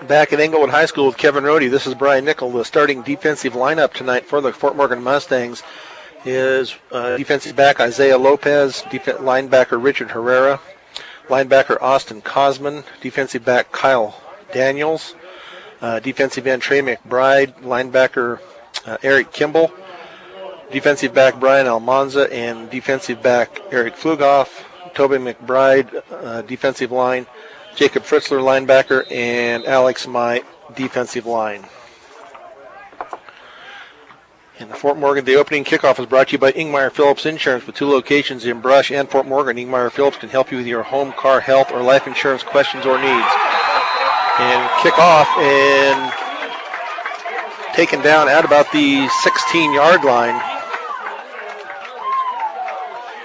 Back at Englewood High School with Kevin Rohde. This is Brian Nickel. The starting defensive lineup tonight for the Fort Morgan Mustangs is defensive back Isaiah Lopez, linebacker Richard Herrera, linebacker Austin Cosman, defensive back Kyle Daniels, defensive end Trey McBride, linebacker Eric Kimball, defensive back Brian Almanza, and defensive back Eric Flugoff, Toby McBride, defensive line, Jacob Fritzler, linebacker, and Alex Mai, defensive line. In the Fort Morgan, the opening kickoff is brought to you by Ingmeyer Phillips Insurance with 2 locations in Brush and Fort Morgan. Ingmeyer Phillips can help you with your home, car, health, or life insurance questions or needs. And kickoff and taken down at about the 16-yard line.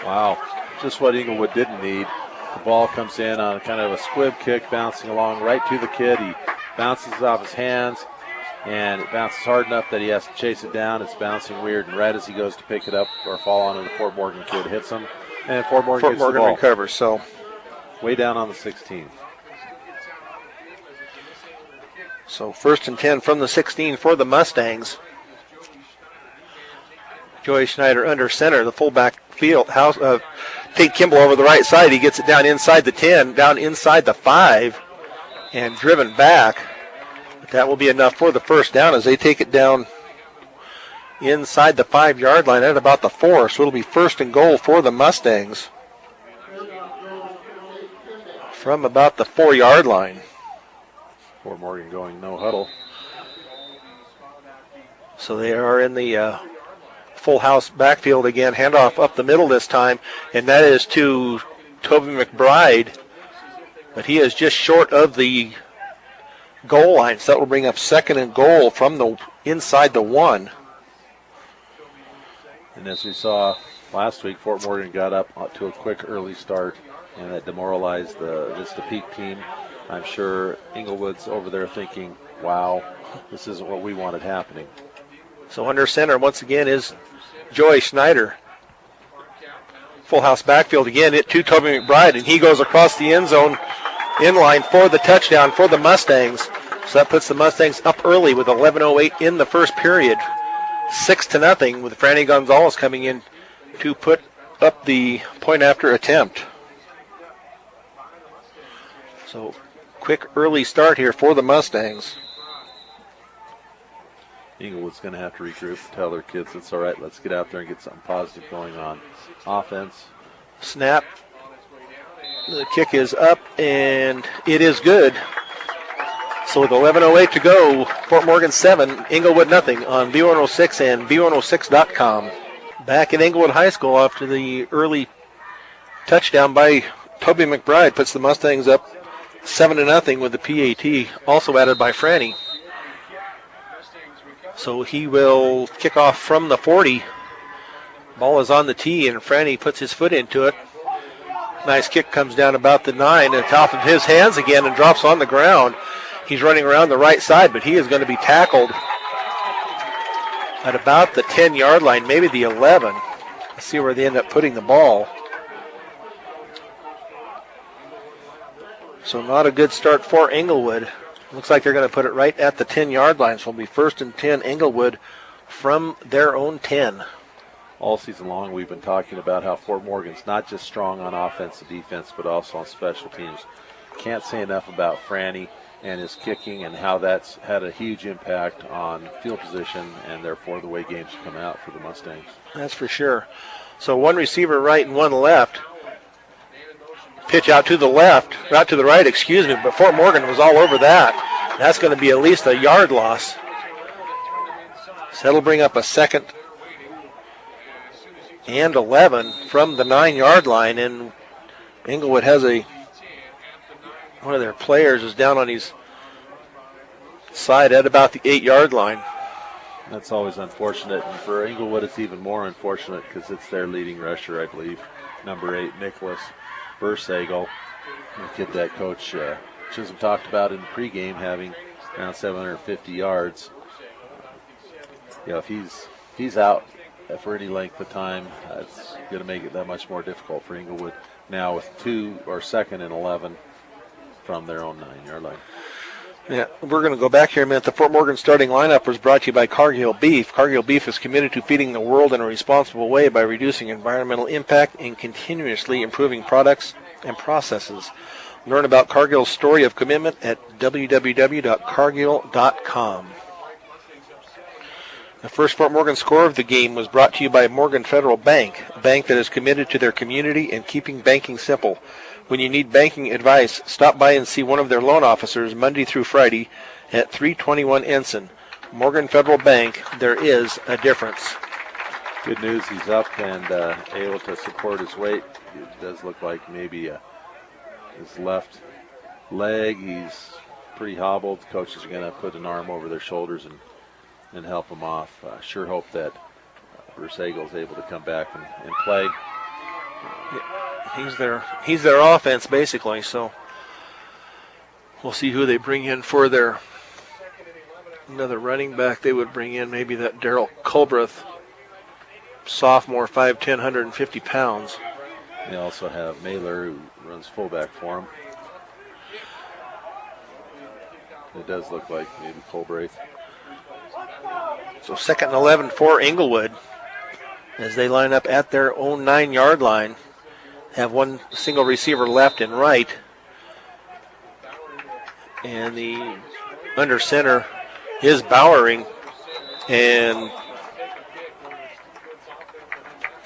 Wow, just what Englewood didn't need. The ball comes in on kind of a squib kick, bouncing along right to the kid. He bounces off his hands, and it bounces hard enough that he has to chase it down. It's bouncing weird, and right as he goes to pick it up or fall on it, the Fort Morgan kid hits him, and Fort Morgan gets the ball. Recovers, so way down on the 16. So 1st and 10 from the 16 for the Mustangs. Joey Schneider under center, the fullback field. Tate Kimball over the right side. He gets it down inside the 10, down inside the 5, and driven back. But that will be enough for the first down as they take it down inside the 5-yard line at about the 4. So it'll be 1st and goal for the Mustangs from about the 4-yard line. Fort Morgan going no huddle. So they are in the full house backfield again. Handoff up the middle this time, and that is to Toby McBride. But he is just short of the goal line, so that will bring up 2nd and goal from the inside the 1. And as we saw last week, Fort Morgan got up to a quick early start, and that demoralized the Peak team. I'm sure Englewood's over there thinking, wow, this isn't what we wanted happening. So under center once again is Joey Schneider. Full house backfield again, it to Toby McBride, and he goes across the end zone in line for the touchdown for the Mustangs. So that puts the Mustangs up early with 11:08 in the first period. 6-0 with Franny Gonzalez coming in to put up the point after attempt. So quick early start here for the Mustangs. Englewood's going to have to regroup, tell their kids it's all right, let's get out there and get something positive going on offense. Snap. The kick is up, and it is good. So with 11:08 to go, Fort Morgan 7, Englewood nothing on B106 and B106.com. Back at Englewood High School after the early touchdown by Toby McBride puts the Mustangs up 7-0 with the PAT, also added by Franny. So he will kick off from the 40. Ball is on the tee, and Franny puts his foot into it. Nice kick comes down about the 9 and top of his hands again and drops on the ground. He's running around the right side, but he is going to be tackled at about the 10-yard line, maybe the 11. Let's see where they end up putting the ball. So not a good start for Englewood. Looks like they're going to put it right at the 10-yard line. So it'll be 1st and 10 Englewood from their own 10. All season long we've been talking about how Fort Morgan's not just strong on offense and defense, but also on special teams. Can't say enough about Franny and his kicking and how that's had a huge impact on field position and therefore the way games come out for the Mustangs. That's for sure. So one receiver right and one left. Pitch out to the left, not to the right, excuse me, but Fort Morgan was all over that. That's going to be at least a yard loss. So that'll bring up a 2nd and 11 from the 9-yard line, and Englewood has one of their players is down on his side at about the 8-yard line. That's always unfortunate, and for Englewood it's even more unfortunate because it's their leading rusher, I believe, number 8, Nicholas Bursagle, the kid that Coach Chisholm talked about in the pregame, having around 750 yards. If he's out for any length of time, it's going to make it that much more difficult for Englewood now with 2nd and 11 from their own 9-yard line. Yeah, we're going to go back here a minute. The Fort Morgan starting lineup was brought to you by Cargill Beef. Cargill Beef is committed to feeding the world in a responsible way by reducing environmental impact and continuously improving products and processes. Learn about Cargill's story of commitment at www.cargill.com. The first Fort Morgan score of the game was brought to you by Morgan Federal Bank, a bank that is committed to their community and keeping banking simple. When you need banking advice, stop by and see one of their loan officers Monday through Friday at 321 Ensign. Morgan Federal Bank, there is a difference. Good news, he's up and able to support his weight. It does look like maybe his left leg, he's pretty hobbled. The coaches are going to put an arm over their shoulders and help him off. Sure hope that Bruce Eagle is able to come back and play. He's their offense, basically, so we'll see who they bring in for their another running back. They would bring in maybe that Darrell Culbreth, sophomore, 5'10", 150 pounds. They also have Mailer, who runs fullback for him. It does look like maybe Culbreth. So 2nd and 11 for Englewood as they line up at their own 9-yard line. Have one single receiver left and right. And the under center is Bowering. And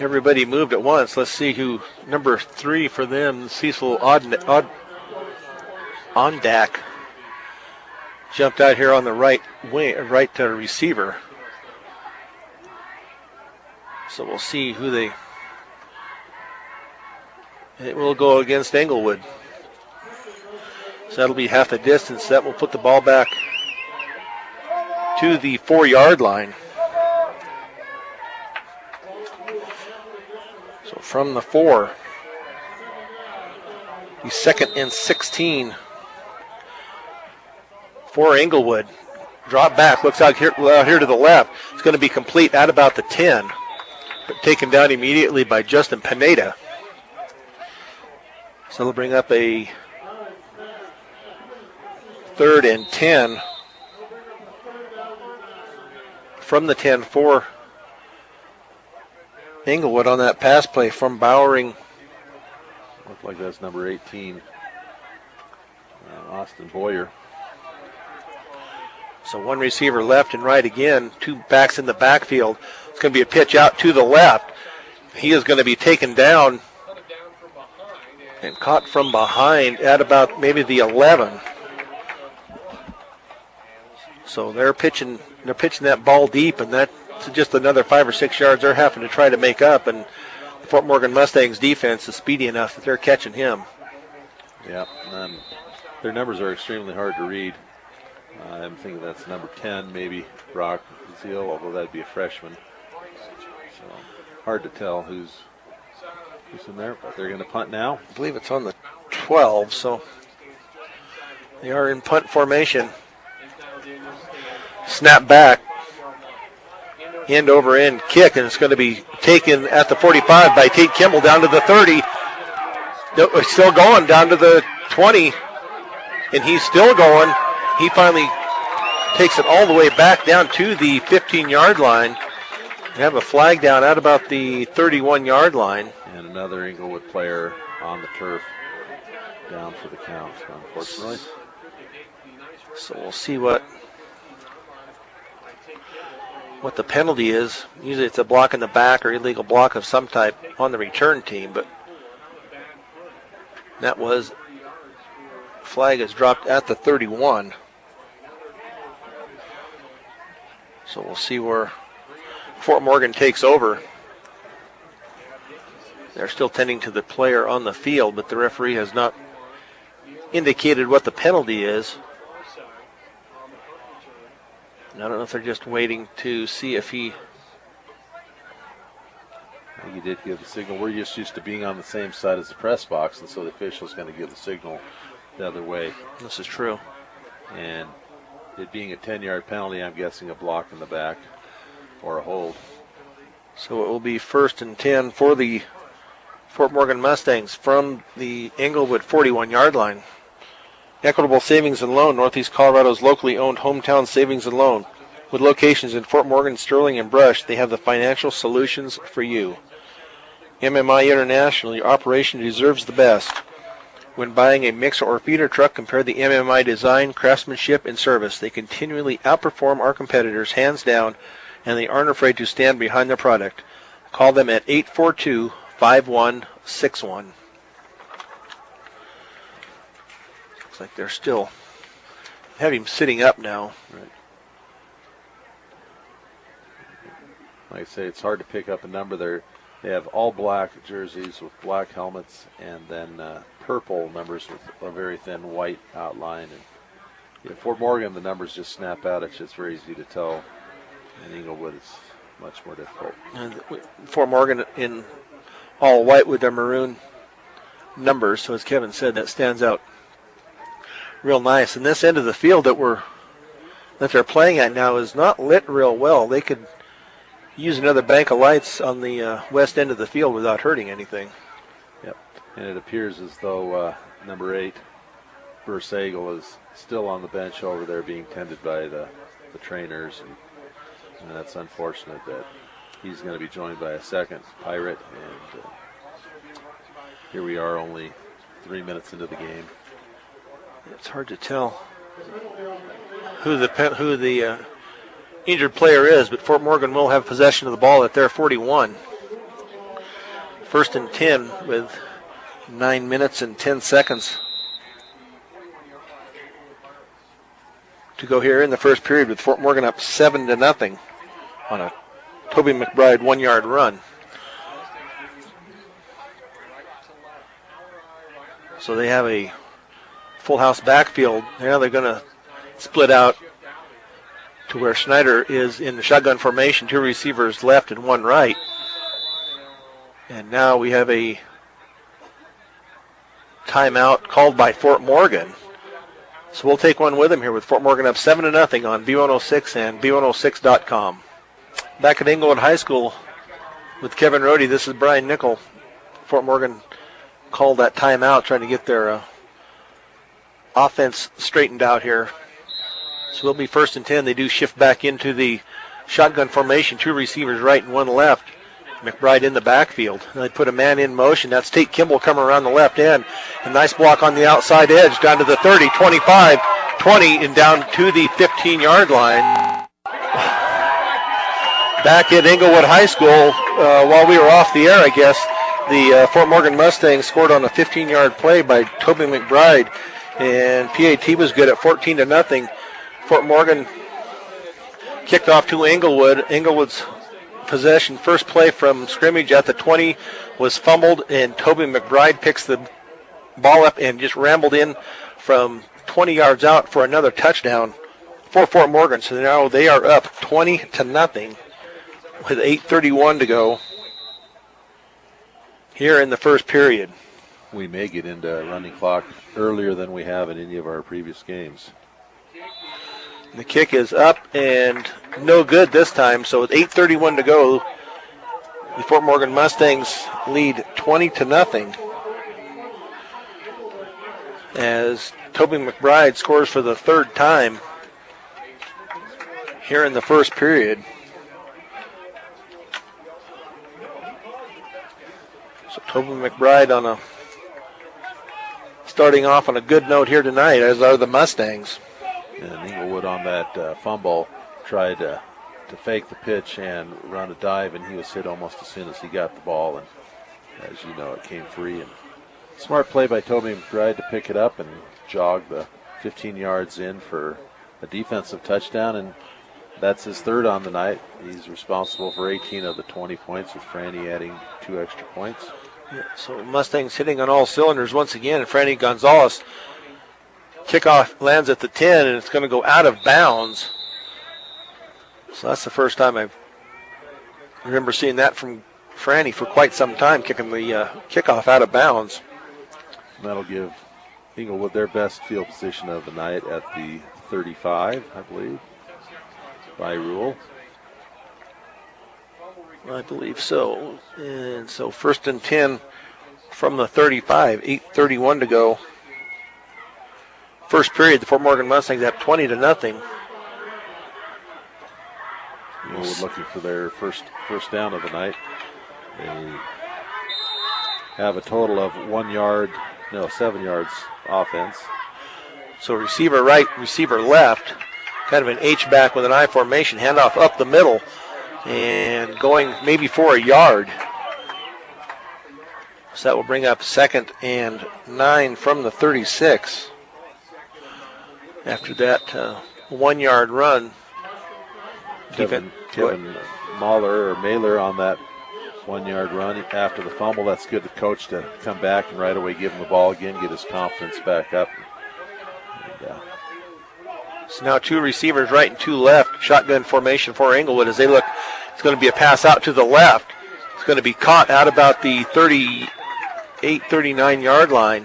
everybody moved at once. Let's see who number 3 for them, Cecil Ondak, jumped out here on the right wing, right receiver. So we'll see who they. It will go against Englewood. So that'll be half the distance. That will put the ball back to the 4-yard line. So from the 4, the 2nd and 16 for Englewood. Drop back, looks out here to the left. It's going to be complete at about the 10, but taken down immediately by Justin Pineda. So they'll bring up a 3rd and 10 from the 10 for Englewood on that pass play from Bowering. Looks like that's number 18, Austin Boyer. So one receiver left and right again, 2 backs in the backfield. It's going to be a pitch out to the left. He is going to be taken down and caught from behind at about maybe the 11. So they're pitching that ball deep, and that's just another 5 or 6 yards they're having to try to make up. And the Fort Morgan Mustangs defense is speedy enough that they're catching him. Yeah, their numbers are extremely hard to read. I'm thinking that's number 10, maybe Brock Zeal, although that'd be a freshman. So hard to tell who's in there, but they're going to punt now. I believe it's on the 12, so they are in punt formation. Snap back, end over end kick, and it's going to be taken at the 45 by Tate Kimball down to the 30. No, it's still going down to the 20, and he's still going. He finally takes it all the way back down to the 15-yard line. We have a flag down at about the 31-yard line. And another Englewood player on the turf down for the count, unfortunately. So we'll see what the penalty is. Usually it's a block in the back or illegal block of some type on the return team, but that was, flag is dropped at the 31. So we'll see where Fort Morgan takes over. They're still tending to the player on the field, but the referee has not indicated what the penalty is. I don't know if they're just waiting to see if he... I think he did give the signal. We're just used to being on the same side as the press box, and so the official's going to give the signal the other way. This is true. And it being a 10-yard penalty, I'm guessing a block in the back or a hold. So it will be 1st and 10 for the Fort Morgan Mustangs from the Englewood 41-yard line. Equitable Savings and Loan, Northeast Colorado's locally owned hometown savings and loan. With locations in Fort Morgan, Sterling, and Brush, they have the financial solutions for you. MMI International, your operation deserves the best. When buying a mixer or feeder truck, compare the MMI design, craftsmanship, and service. They continually outperform our competitors, hands down, and they aren't afraid to stand behind their product. Call them at 842-5161. Looks like they're still have him sitting up now. Right. Like I say, it's hard to pick up a number there. They have all black jerseys with black helmets, and then purple numbers with a very thin white outline. And Fort Morgan, the numbers just snap out. It's just very easy to tell. And Englewood is much more difficult. And Fort Morgan in all white with their maroon numbers. So as Kevin said, that stands out real nice. And this end of the field that they're playing at now is not lit real well. They could use another bank of lights on the west end of the field without hurting anything. Yep. And it appears as though number 8, Bursagle, is still on the bench over there being tended by the trainers. And that's unfortunate that he's going to be joined by a second Pirate. And here we are only 3 minutes into the game. It's hard to tell who the injured player is, but Fort Morgan will have possession of the ball at their 41. 1st and 10 with 9 minutes and 10 seconds to go here in the first period, with Fort Morgan up 7-0 on a Toby McBride 1-yard run. So they have a full house backfield. Now they're going to split out to where Schneider is in the shotgun formation, 2 receivers left and 1 right. And now we have a timeout called by Fort Morgan. So we'll take one with them here, with Fort Morgan up 7-0 on B106 and B106.com. Back at Englewood High School with Kevin Rohde, this is Brian Nickel. Fort Morgan called that timeout, trying to get their offense straightened out here. So we'll be 1st and 10. They do shift back into the shotgun formation, 2 receivers right and 1 left. McBride in the backfield. They put a man in motion. That's Tate Kimball coming around the left end. A nice block on the outside edge, down to the 30, 25, 20, and down to the 15-yard line. Back at Englewood High School, while we were off the air, I guess, the Fort Morgan Mustangs scored on a 15-yard play by Toby McBride, and PAT was good at 14-0. Fort Morgan kicked off to Englewood. Englewood's possession, first play from scrimmage at the 20 was fumbled, and Toby McBride picks the ball up and just rambled in from 20 yards out for another touchdown for Fort Morgan. So now they are up 20-0 with 8:31 to go here in the first period. We may get into running clock earlier than we have in any of our previous games. The kick is up and no good this time. So with 8:31 to go, the Fort Morgan Mustangs lead 20-0 as Toby McBride scores for the 3rd time here in the first period. So Toby McBride starting off on a good note here tonight, as are the Mustangs. And Englewood on that fumble tried to fake the pitch and run a dive, and he was hit almost as soon as he got the ball. And as you know, it came free. And smart play by Toby McBride to pick it up and jog the 15 yards in for a defensive touchdown. And that's his 3rd on the night. He's responsible for 18 of the 20 points, with Franny adding 2 extra points. Yeah, so Mustangs hitting on all cylinders once again. And Franny Gonzalez, kickoff lands at the 10, and it's going to go out of bounds. So that's the first time I remember seeing that from Franny for quite some time, kicking the kickoff out of bounds. That'll give Englewood their best field position of the night at the 35, I believe, by rule. I believe so. And so 1st and 10 from the 35, 8:31 to go First period, the Fort Morgan Mustangs up 20-0. Englewood looking for their first down of the night. They have a total of 7 yards offense. So receiver right, receiver left, kind of an H-back with an I formation, handoff up the middle, and going maybe for a yard. So that will bring up 2nd and 9 from the 36. After that 1 yard run. Kevin Mailer on that 1 yard run after the fumble. That's good to coach to come back and right away give him the ball again, get his confidence back up. So now 2 receivers right and 2 left. Shotgun formation for Englewood as they look. It's going to be a pass out to the left. It's going to be caught out about the 38, 39 yard line.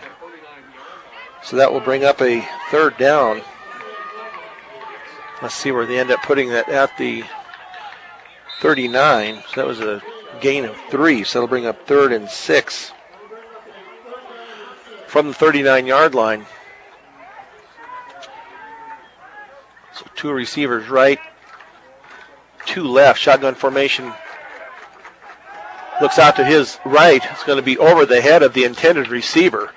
So that will bring up a 3rd down. Let's see where they end up putting that at the 39. So that was a gain of 3. So that'll bring up 3rd and 6 from the 39 yard line. So 2 receivers right, 2 left. Shotgun formation. Looks out to his right. It's going to be over the head of the intended receiver.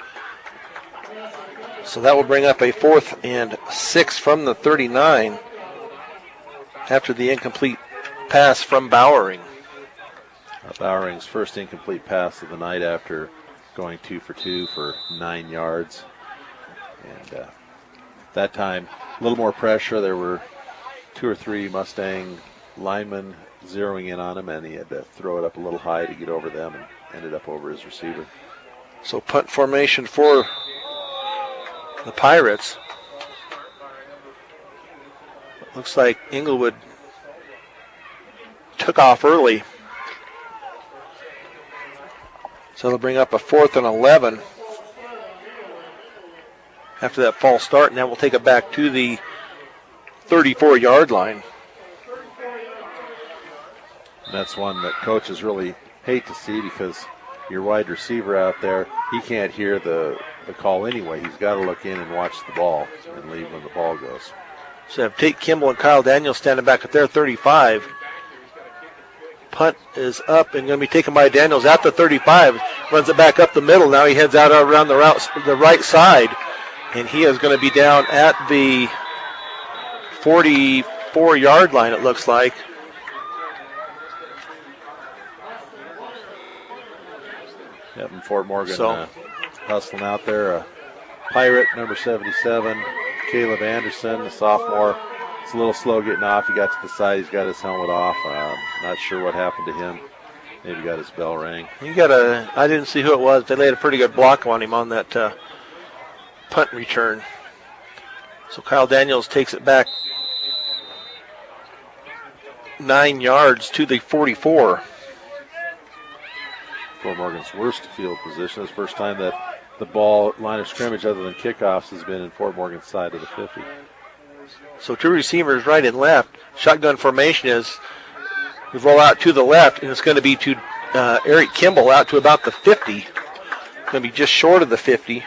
So that will bring up a 4th and 6 from the 39 after the incomplete pass from Bowering. Bowering's first incomplete pass of the night after going 2 for 2 for 9 yards. And that time, a little more pressure. There were 2 or 3 Mustang linemen zeroing in on him, and he had to throw it up a little high to get over them and ended up over his receiver. So punt formation for the Pirates. Looks like Englewood took off early. So they'll bring up a 4th and 11 after that false start, and that will take it back to the 34 yard line. That's one that coaches really hate to see because your wide receiver out there, he can't hear the call anyway. He's got to look in and watch the ball and leave when the ball goes. So have Tate Kimball and Kyle Daniels standing back at their 35. Punt is up and going to be taken by Daniels at the 35. Runs it back up the middle. Now he heads out around the right side. And he is going to be down at the 44 yard line, it looks like. Yep, and Fort Morgan hustling out there. Pirate, number 77, Caleb Anderson, the sophomore. It's a little slow getting off. He got to the side. He's got his helmet off. Not sure what happened to him. Maybe got his bell rang. I didn't see who it was. They laid a pretty good block on him on that punt return. So Kyle Daniels takes it back 9 yards to the 44. Fort Morgan's worst field position. It's the first time that the ball line of scrimmage other than kickoffs has been in Fort Morgan's side of the 50. So 2 receivers right and left. Shotgun formation is we roll out to the left, and it's going to be to Eric Kimball out to about the 50. It's going to be just short of the 50.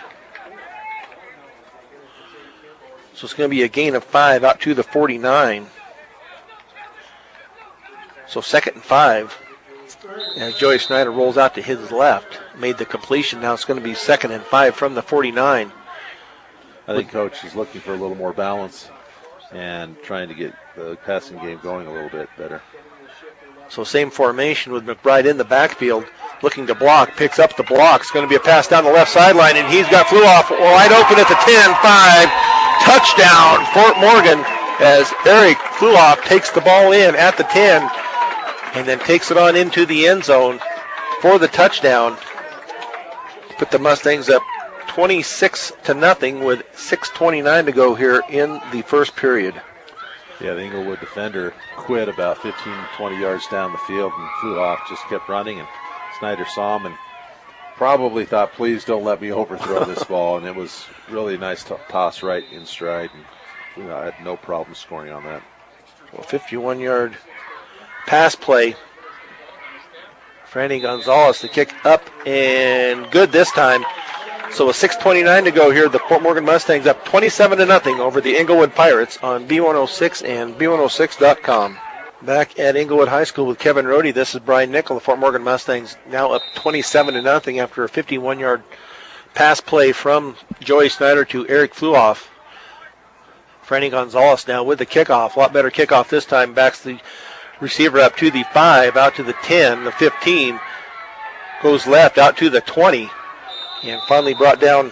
So it's going to be a gain of 5 out to the 49. So 2nd and 5. As Joey Snyder rolls out to his left, made the completion. Now it's going to be 2nd and 5 from the 49. I think Coach is looking for a little more balance and trying to get the passing game going a little bit better. So same formation with McBride in the backfield, looking to block, picks up the block. It's going to be a pass down the left sideline, and he's got Fluoff wide open at the 10-5. Touchdown, Fort Morgan, as Eric Fluoff takes the ball in at the 10 and then takes it on into the end zone for the touchdown. Put the Mustangs up 26-0 with 6:29 to go here in the first period. Yeah, the Englewood defender quit about 15, 20 yards down the field and Fluoff just kept running, and Snyder saw him and probably thought, please don't let me overthrow this ball, and it was really a nice toss right in stride, and I had no problem scoring on that. Well, 51-yard pass play. Franny Gonzalez, the kick up and good this time. So with 6:29 to go here, the Fort Morgan Mustangs up 27-0 over the Englewood Pirates on B106 and B106.com. Back at Englewood High School with Kevin Rohde, this is Brian Nickel. The Fort Morgan Mustangs now up 27-0 after a 51-yard pass play from Joey Snyder to Eric Fluoff. Franny Gonzalez now with the kickoff. A lot better kickoff this time. Backs the receiver up to the 5, out to the 10, the 15. Goes left, out to the 20. And finally brought down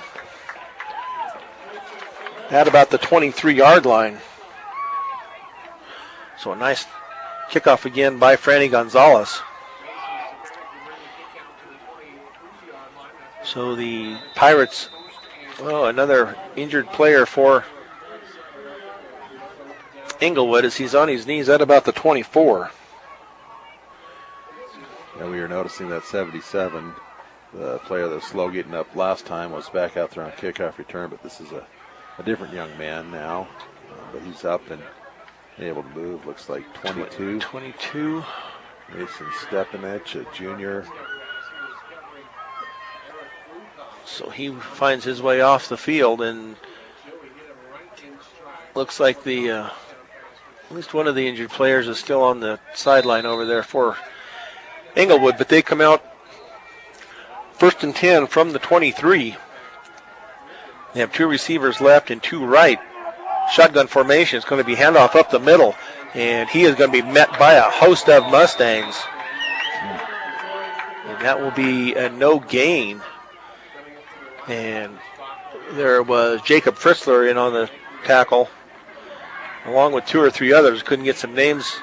at about the 23-yard line. So a nice kickoff again by Franny Gonzalez. So the Pirates, well, another injured player for Englewood as he's on his knees at about the 24. Yeah, we were noticing that 77, the player that was slow getting up last time, was back out there on kickoff return, but this is a different young man now. But he's up and able to move. Looks like 22. 22. Mason Stepanich, a junior. So he finds his way off the field, and looks like the at least one of the injured players is still on the sideline over there for Englewood, but they come out 1st and 10 from the 23. They have 2 receivers left and 2 right. Shotgun formation is going to be handoff up the middle, and he is going to be met by a host of Mustangs. And that will be a no gain. And there was Jacob Fritzler in on the tackle, along with 2 or 3 others. Couldn't get some names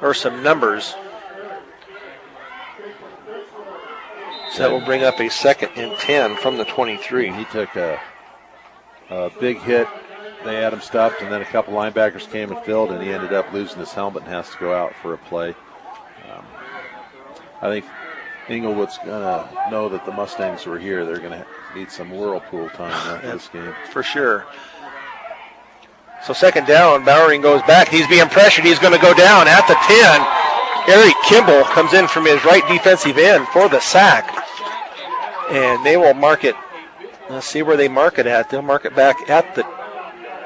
or some numbers. So that will bring up a 2nd and 10 from the 23. He took a big hit. They had him stuffed, and then a couple linebackers came and filled, and he ended up losing his helmet and has to go out for a play. I think Englewood's going to know that the Mustangs were here. They're going to need some whirlpool time after this game. For sure. So 2nd down, Bowering goes back. He's being pressured. He's going to go down at the 10. Eric Kimball comes in from his right defensive end for the sack. And they will mark it. Let's see where they mark it at. They'll mark it back at the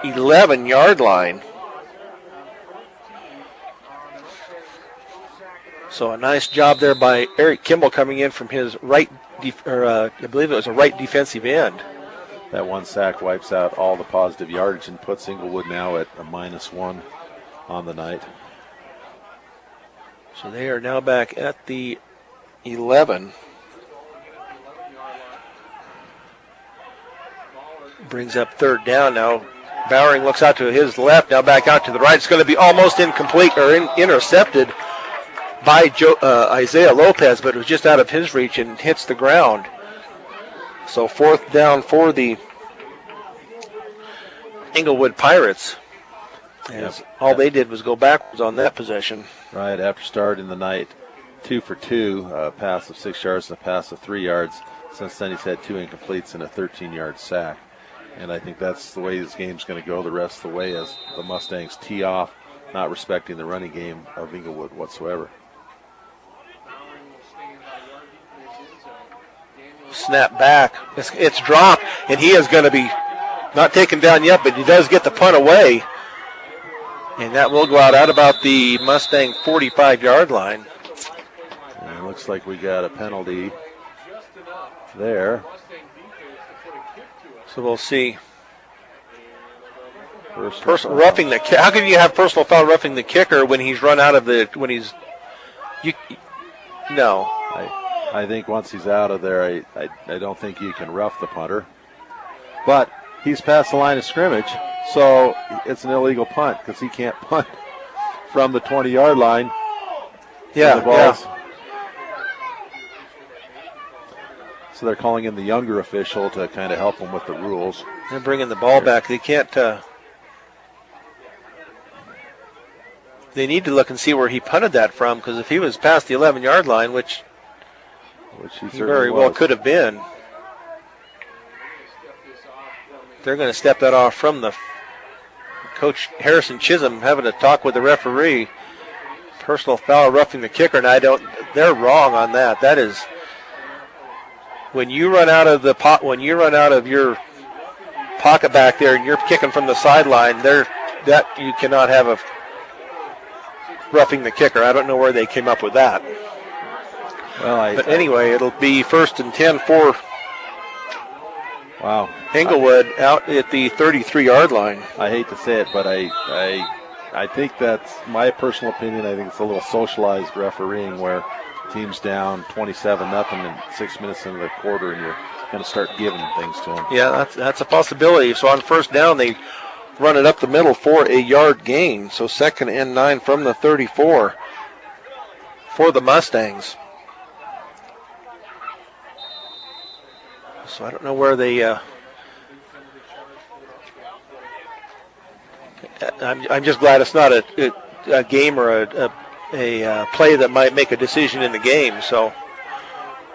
11-yard line. So a nice job there by Eric Kimball coming in from his right, I believe it was a right defensive end. That one sack wipes out all the positive yardage and puts Englewood now at a -1 on the night. So they are now back at the 11. Brings up 3rd down now. Bowering looks out to his left, now back out to the right. It's going to be almost incomplete or intercepted by Isaiah Lopez, but it was just out of his reach and hits the ground. So 4th down for the Englewood Pirates. As all they did was go backwards on that possession. Right, after starting the night 2 for 2, a pass of 6 yards and a pass of 3 yards. Since then he's had 2 incompletes and a 13-yard sack. And I think that's the way this game's going to go the rest of the way as the Mustangs tee off, not respecting the running game of Englewood whatsoever. Snap back. It's dropped, and he is going to be not taken down yet, but he does get the punt away. And that will go out at about the Mustang 45-yard line. And it looks like we got a penalty there. So we'll see. Roughing the kicker. How can you have personal foul roughing the kicker when he's run out of the no. I think once he's out of there, I don't think you can rough the punter. But he's past the line of scrimmage, so it's an illegal punt because he can't punt from the 20-yard line. Yeah. So they're calling in the younger official to kind of help them with the rules. They're bringing the ball back. They can't. They need to look and see where he punted that from, because if he was past the 11-yard line, which he very well could have been, they're going to step that off from the Coach Harrison Chisholm having a talk with the referee. Personal foul roughing the kicker, and they're wrong on that. That is when you run out of your pocket back there and you're kicking from the sideline, that you cannot have a roughing the kicker. I don't know where they came up with that. Well, but anyway, it'll be 1st and 10 for Englewood out at the 33-yard line. I hate to say it, but I think that's my personal opinion. I think it's a little socialized refereeing where team's down 27-0 and 6 minutes into the quarter, and you're going to start giving things to them. Yeah, that's a possibility. So on 1st down, they run it up the middle for a yard gain. So 2nd and 9 from the 34 for the Mustangs. So I don't know where they. I'm just glad it's not a game or a play that might make a decision in the game. So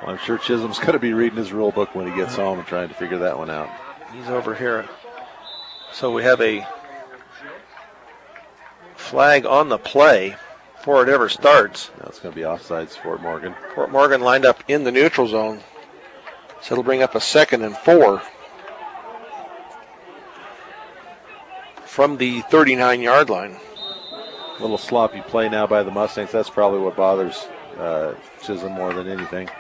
well, I'm sure Chisholm's going to be reading his rule book when he gets home and trying to figure that one out. He's over here. So we have a flag on the play before it ever starts. Now it's going to be offsides, Fort Morgan. Fort Morgan lined up in the neutral zone. So it'll bring up a 2nd and 4 from the 39-yard line. A little sloppy play now by the Mustangs. That's probably what bothers Chisholm more than anything.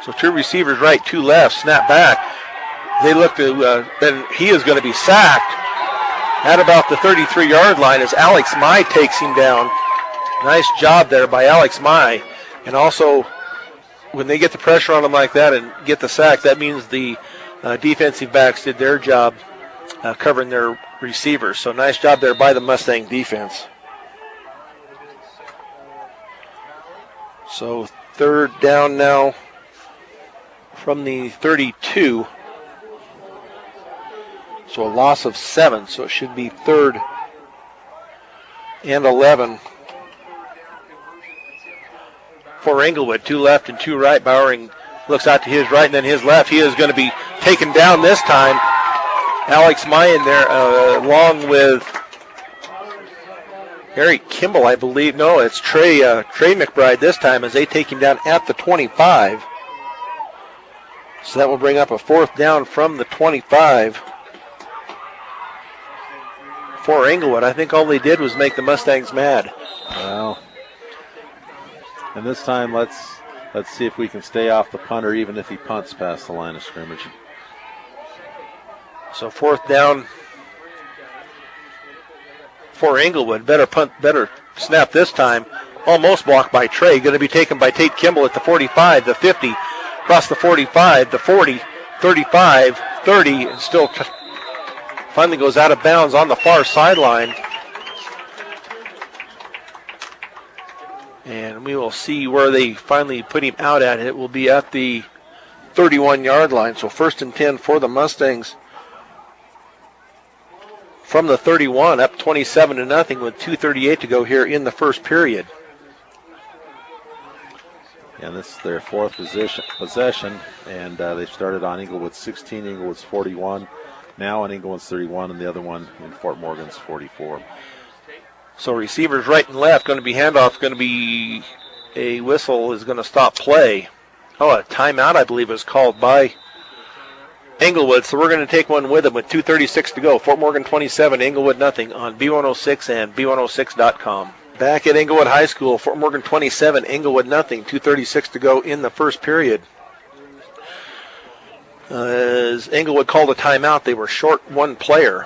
So 2 receivers right, 2 left, snap back. They look to, then he is going to be sacked at about the 33-yard line as Alex Mai takes him down. Nice job there by Alex Mai. And also, when they get the pressure on him like that and get the sack, that means the defensive backs did their job covering their receivers. So nice job there by the Mustang defense. So 3rd down now from the 32. So a loss of 7. So it should be 3rd and 11 for Englewood. 2 left and 2 right. Bowering looks out to his right and then his left. He is going to be taken down this time. Alex Mayan there along with Eric Kimball, I believe. No, it's Trey McBride this time as they take him down at the 25. So that will bring up a 4th down from the 25 for Englewood. I think all they did was make the Mustangs mad. Well, and this time let's see if we can stay off the punter even if he punts past the line of scrimmage. So 4th down for Englewood. Better snap this time. Almost blocked by Trey. Going to be taken by Tate Kimball at the 45, the 50, across the 45, the 40, 35, 30, and still finally goes out of bounds on the far sideline. And we will see where they finally put him out at. It will be at the 31-yard line. So 1st and 10 for the Mustangs. From the 31, up 27-0 with 2:38 to go here in the first period. And this is their 4th possession, and they've started on Englewood's 16, Englewood's 41, now on Englewood's 31, and the other one in Fort Morgan's 44. So receivers right and left, going to be handoff, going to be a whistle is going to stop play. Oh, a timeout, I believe, is called by Englewood, so we're going to take one with them with 2:36 to go. Fort Morgan 27, Englewood nothing on B106 and B106.com. Back at Englewood High School, Fort Morgan 27, Englewood nothing, 2:36 to go in the first period. As Englewood called a timeout, they were short 1 player.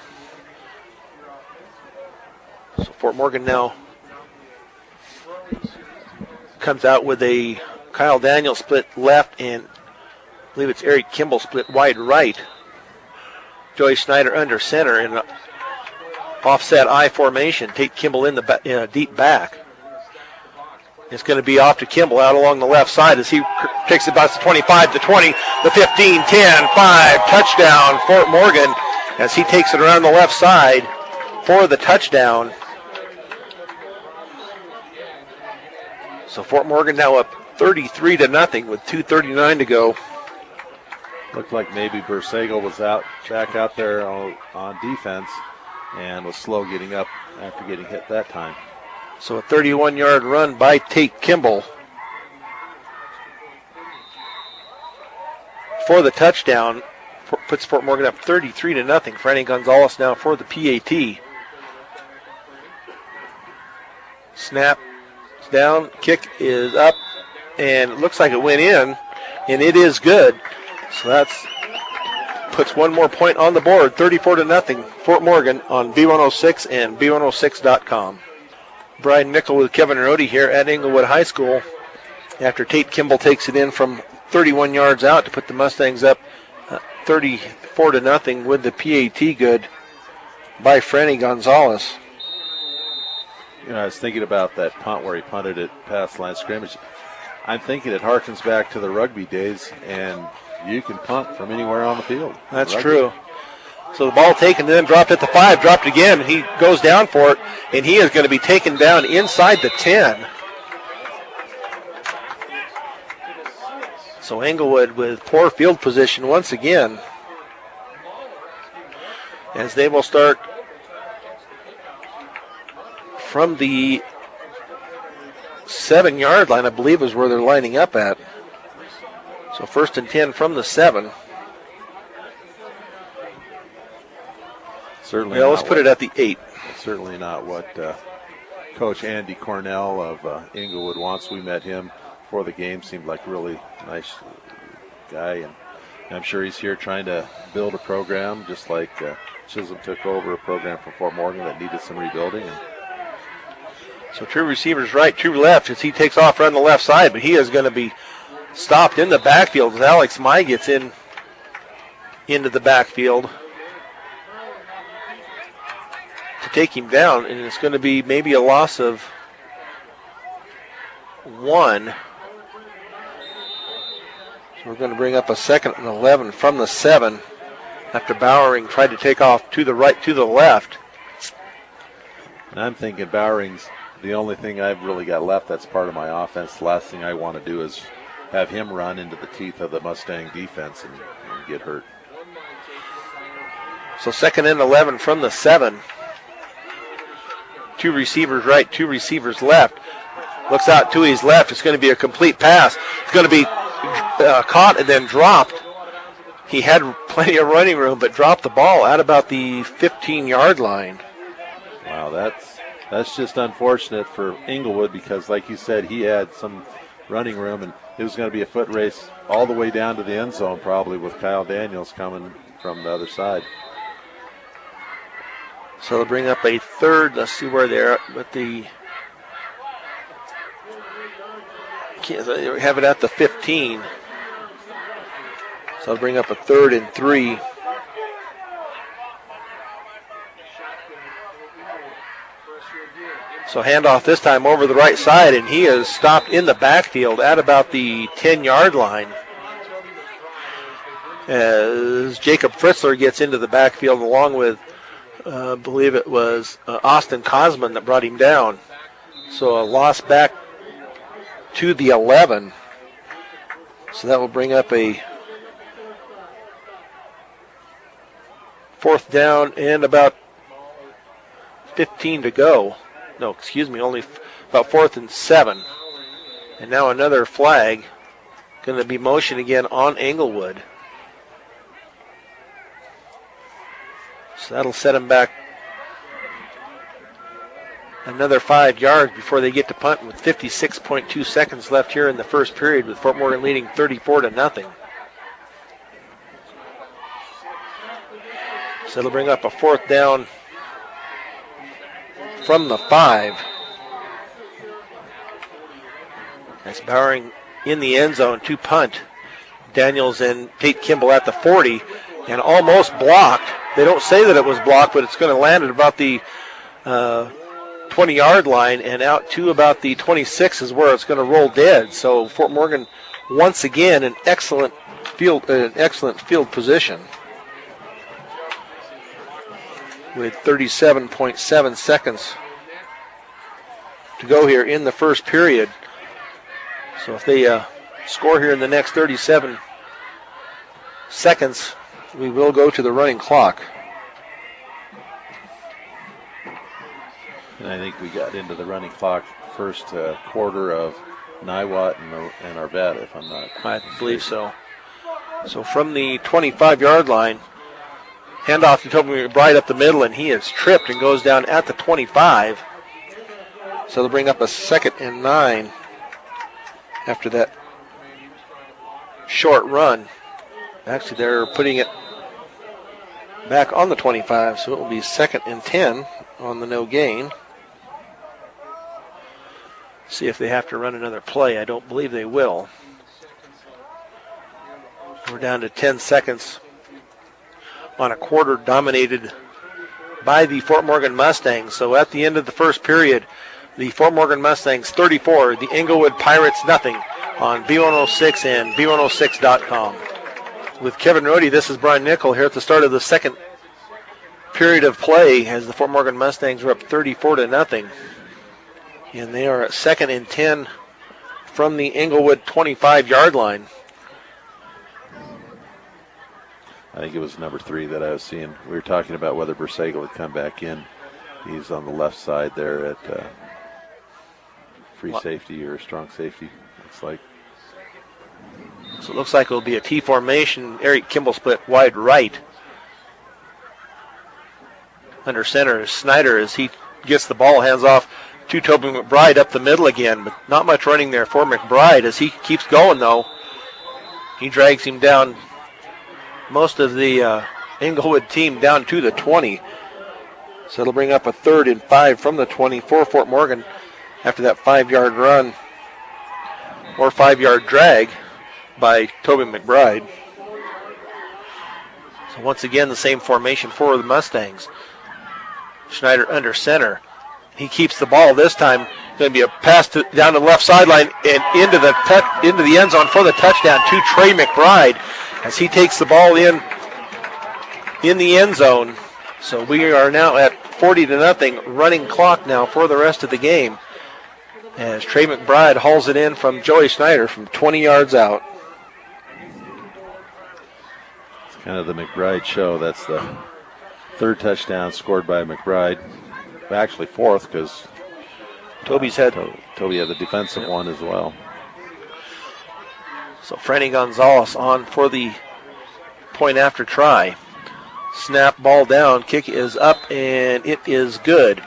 So Fort Morgan now comes out with a Kyle Daniels split left and I believe it's Eric Kimball split wide right. Joey Schneider under center in an offset I formation. Tate Kimball in the deep back. It's going to be off to Kimball out along the left side as he takes it about the 25, the 20, the 15, 10, 5. Touchdown, Fort Morgan, as he takes it around the left side for the touchdown. So Fort Morgan now up 33-0 with 2:39 to go. Looked like maybe Bursego was back out there on defense and was slow getting up after getting hit that time. So a 31-yard run by Tate Kimball. for the touchdown. Puts Fort Morgan up 33-0. Franny Gonzalez now for the PAT. Snap is down, kick is up, and it looks like it went in, and it is good. So that's puts one more point on the board, 34-0, Fort Morgan on B106 and B106.com. Brian Nickel with Kevin Rohde here at Englewood High School after Tate Kimball takes it in from 31 yards out to put the Mustangs up 34-0 with the PAT good by Franny Gonzalez. You know, I was thinking about that punt where he punted it past line of scrimmage. I'm thinking it harkens back to the rugby days, and you can punt from anywhere on the field. That's true. So the ball taken, then dropped at the 5, dropped again, and he goes down for it, and he is going to be taken down inside the 10. So Englewood with poor field position once again, as they will start from the 7-yard line, I believe is where they're lining up at. So 1st and 10 from the 7. Certainly. Well, let's put it at the 8. Certainly not what Coach Andy Cornell of Englewood wants. We met him before the game. Seemed like a really nice guy, and I'm sure he's here trying to build a program, just like Chisholm took over a program from Fort Morgan that needed some rebuilding. So 2 receivers right, 2 left as he takes off around the left side, but he is going to be stopped in the backfield as Alex Mai gets into the backfield to take him down, and it's going to be maybe a loss of 1. So we're going to bring up a 2nd and 11 from the 7 after Bowering tried to take off to the right, to the left. And I'm thinking Bowering's the only thing I've really got left that's part of my offense. The last thing I want to do is have him run into the teeth of the Mustang defense and get hurt. So 2nd and 11 from the 7. 2 receivers right, 2 receivers left. Looks out to his left. It's going to be a complete pass. It's going to be caught and then dropped. He had plenty of running room, but dropped the ball at about the 15-yard line. Wow, that's just unfortunate for Englewood because, like you said, he had some running room, and it was going to be a foot race all the way down to the end zone probably with Kyle Daniels coming from the other side. So they'll bring up a 3rd. Let's see where they're at with the... They have it at the 15. So I'll bring up a 3rd and 3. So handoff this time over the right side, and he is stopped in the backfield at about the 10-yard line as Jacob Fritzler gets into the backfield along with, I believe it was Austin Cosman that brought him down. So a loss back to the 11. So that will bring up a 4th down and about 15 to go. No, excuse me, only about 4th and 7. And now another flag. Going to be motion again on Englewood. So that'll set him back another 5 yards before they get to punt with 56.2 seconds left here in the first period with Fort Morgan leading 34-0. So it'll bring up a 4th down from the 5. That's Bowering in the end zone to punt. Daniels and Tate Kimball at the 40 and almost blocked. They don't say that it was blocked, but it's going to land at about the 20-yard line and out to about the 26 is where it's going to roll dead. So Fort Morgan once again an excellent field position with 37.7 seconds to go here in the first period. So if they score here in the next 37 seconds, we will go to the running clock. And I think we got into the running clock first quarter of Niwot and Arvada, if I'm not I believe so. So from the 25-yard line, handoff to Toby McBride up the middle, and he is tripped and goes down at the 25. So they'll bring up a 2nd and 9 after that short run. Actually, they're putting it back on the 25, so it will be 2nd and 10 on the no gain. See if they have to run another play. I don't believe they will. We're down to 10 seconds on a quarter dominated by the Fort Morgan Mustangs. So at the end of the first period, the Fort Morgan Mustangs 34, the Englewood Pirates nothing on B106 and B106.com. With Kevin Rohde, this is Brian Nickel here at the start of the second period of play as the Fort Morgan Mustangs are up 34-0. And they are at 2nd and 10 from the Englewood 25-yard line. I think it was number 3 that I was seeing. We were talking about whether Bersagle would come back in. He's on the left side there at free safety or strong safety, looks like. So it looks like it will be a T formation. Eric Kimball split wide right. Under center is Snyder as he gets the ball, hands off to Toby McBride up the middle again, but not much running there for McBride as he keeps going though. He drags him down, most of the Englewood team down to the 20. So it'll bring up a 3rd and 5 from the 20 for Fort Morgan after that 5-yard run or 5-yard drag by Toby McBride. So once again, the same formation for the Mustangs. Schneider under center. He keeps the ball this time. Going to be a pass down the left sideline and into the end zone for the touchdown to Trey McBride as he takes the ball in the end zone. So we are now at 40-0, running clock now for the rest of the game as Trey McBride hauls it in from Joey Schneider from 20 yards out. It's kind of the McBride show. That's the 3rd touchdown scored by McBride. Actually 4th because Toby had the defensive one as well. So Franny Gonzalez on for the point after try. Snap, ball down, kick is up, and it is good.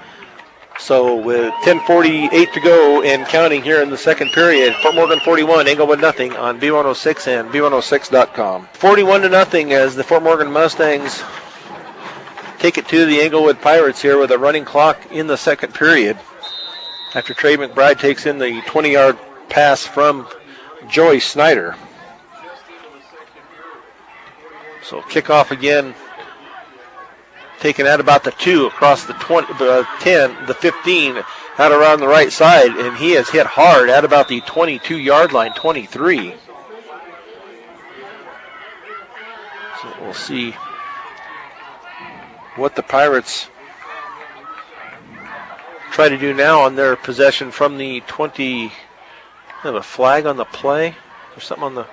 So with 10:48 to go and counting here in the second period, Fort Morgan 41, Englewood nothing on B106 and B106.com. 41-0 as the Fort Morgan Mustangs take it to the Englewood Pirates here with a running clock in the second period after Trey McBride takes in the 20-yard pass from Joey Snyder. So kickoff again, taken at about the 2 across the 20, the 10, the 15, out around the right side, and he has hit hard at about the 22-yard line, 23. So we'll see what the Pirates try to do now on their possession from the 20. They have a flag on the play. There's something on the.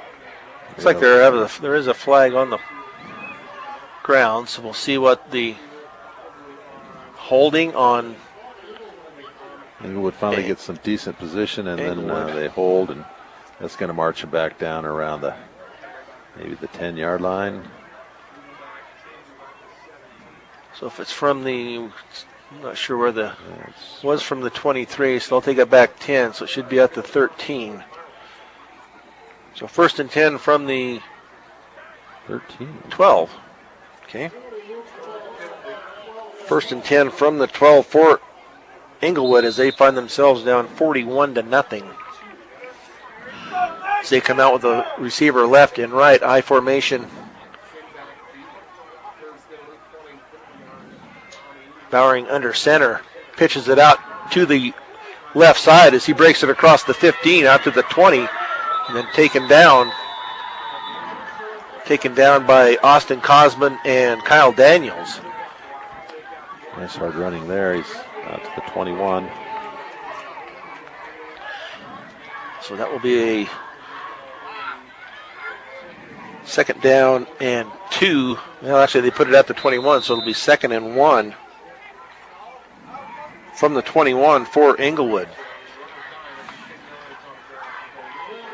Looks like there is a flag on the ground. So we'll see what the holding on. Englewood finally gets some decent position, and Englewood. Then they hold, and that's going to march them back down around maybe the 10-yard line. So if it's from I'm not sure where was from the 23, so they'll take it back 10, so it should be at the 13. So 1st and 10 from the 12. Okay. 1st and 10 from the 12 for Englewood as they find themselves down 41-0. As they come out with a receiver left and right, I formation. Bowering under center, pitches it out to the left side as he breaks it across the 15 out to the 20, and then taken down by Austin Cosman and Kyle Daniels. Nice hard running there. He's out to the 21. So that will be a 2nd down and 2. Well, actually, they put it at the 21, so it'll be 2nd and 1 from the 21 for Englewood.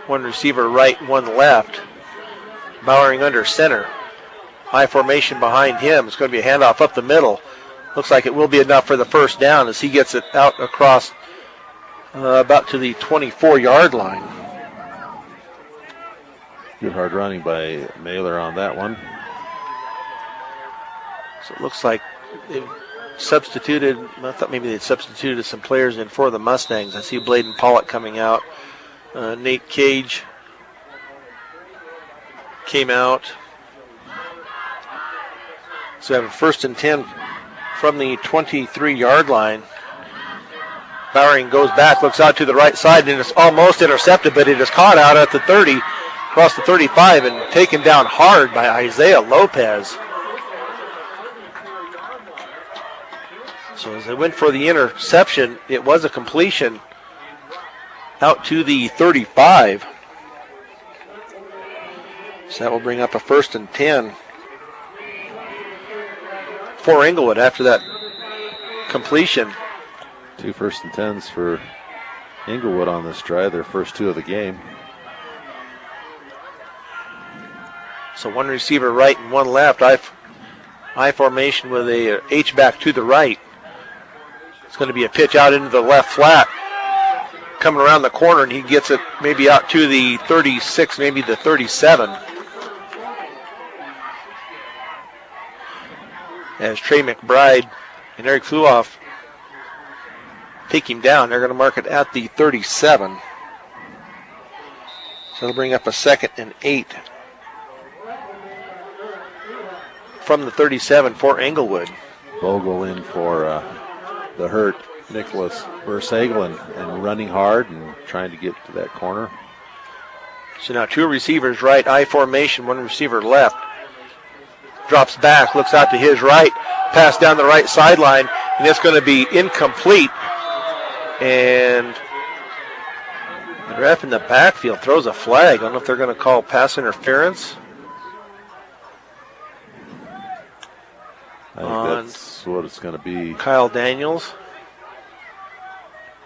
One receiver right, one left. Bowering under center. High formation behind him. It's going to be a handoff up the middle. Looks like it will be enough for the first down as he gets it out across about to the 24-yard line. Good hard running by Mailer on that one. So it looks like they've substituted. I thought maybe they'd substituted some players in for the Mustangs. I see Bladen Pollock coming out. Nate Cage came out. So we have a 1st and 10 from the 23-yard line. Bowering goes back, looks out to the right side, and it's almost intercepted, but it is caught out at the 30, across the 35, and taken down hard by Isaiah Lopez. So as they went for the interception, it was a completion out to the 35. So that will bring up a 1st and 10 for Englewood after that completion. 2 1st and 10s for Englewood on this drive, their first 2 of the game. So one receiver right and one left. I formation with a H-back to the right. It's going to be a pitch out into the left flat. Coming around the corner, and he gets it maybe out to the 36, maybe the 37. As Trey McBride and Eric Fluoff take him down, they're going to mark it at the 37. So they'll bring up a 2nd and 8 from the 37 for Englewood. Bogle in for the hurt Nicholas Bursagle and running hard and trying to get to that corner. So now 2 receivers right, I formation, 1 receiver left. Drops back, looks out to his right, pass down the right sideline, and it's going to be incomplete. And the ref in the backfield throws a flag. I don't know if they're going to call pass interference. I think that's what it's going to be. Kyle Daniels.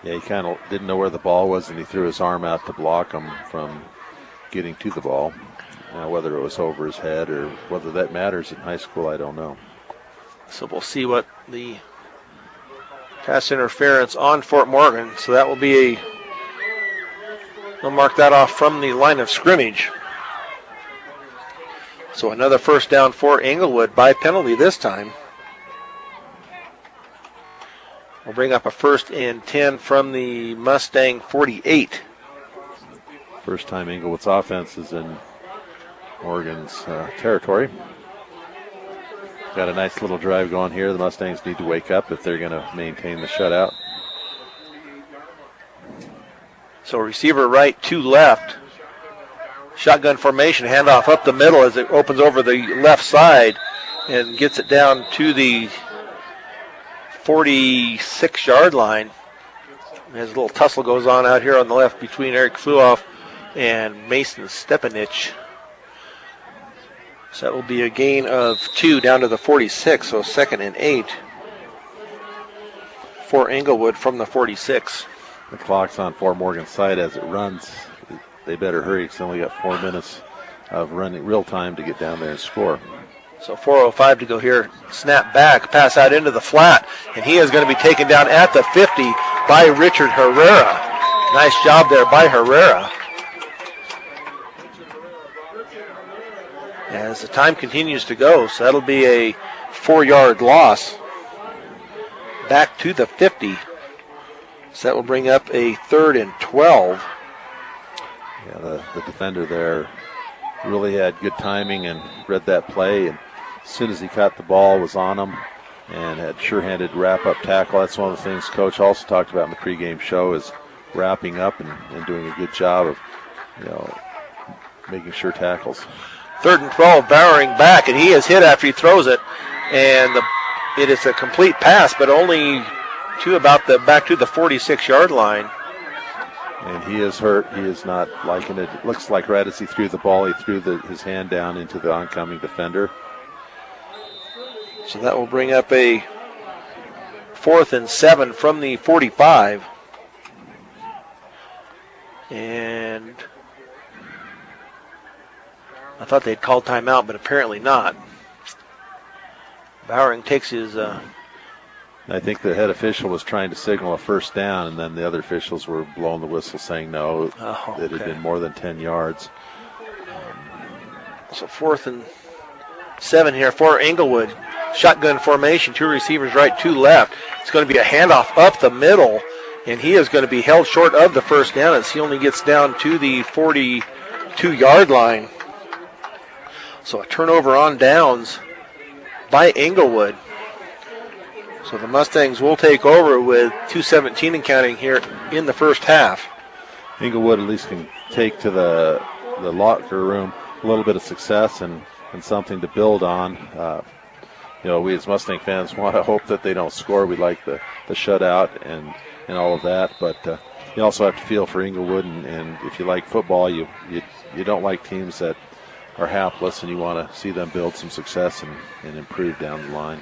Yeah, he kind of didn't know where the ball was, and he threw his arm out to block him from getting to the ball. Now, whether it was over his head or whether that matters in high school, I don't know. So we'll see what the pass interference on Fort Morgan. So that will be they'll mark that off from the line of scrimmage. So another 1st down for Englewood by penalty this time. We'll bring up a 1st and 10 from the Mustang 48. First time Englewood's offense is in Morgan's territory. Got a nice little drive going here. The Mustangs need to wake up if they're going to maintain the shutout. So receiver right, 2 left. Shotgun formation, handoff up the middle as it opens over the left side and gets it down to the 46-yard line. As a little tussle goes on out here on the left between Eric Fluoff and Mason Stepanich. So that will be a gain of 2 down to the 46, so 2nd and 8 for Englewood from the 46. The clock's on Fort Morgan's side as it runs. They better hurry because they only got 4 minutes of running real time to get down there and score. So 4:05 to go here. Snap back, pass out into the flat, and he is going to be taken down at the 50 by Richard Herrera. Nice job there by Herrera. As the time continues to go, so that'll be a 4-yard loss. Back to the 50. So that will bring up a 3rd and 12. Yeah, the defender there really had good timing and read that play. And as soon as he caught the ball, was on him and had sure-handed wrap-up tackle. That's one of the things Coach also talked about in the pregame show is wrapping up and doing a good job of, making sure tackles. 3rd and 12, Bowering back, and he is hit after he throws it. And it is a complete pass, but only to about back to the 46-yard line. And he is hurt. He is not liking it. It looks like right as he threw the ball, he threw his hand down into the oncoming defender. So that will bring up a 4th and 7 from the 45. And I thought they'd called timeout, but apparently not. Bowering takes his... I think the head official was trying to signal a first down, and then the other officials were blowing the whistle saying no, it had been more than 10 yards. So 4th and 7 here for Englewood. Shotgun formation, 2 receivers right, 2 left. It's going to be a handoff up the middle, and he is going to be held short of the first down as he only gets down to the 42-yard line. So a turnover on downs by Englewood. So the Mustangs will take over with 2:17 and counting here in the first half. Englewood at least can take to the locker room a little bit of success and something to build on. We as Mustang fans want to hope that they don't score. We like the shutout and all of that, but you also have to feel for Englewood, and if you like football, you don't like teams that are hapless, and you want to see them build some success and improve down the line.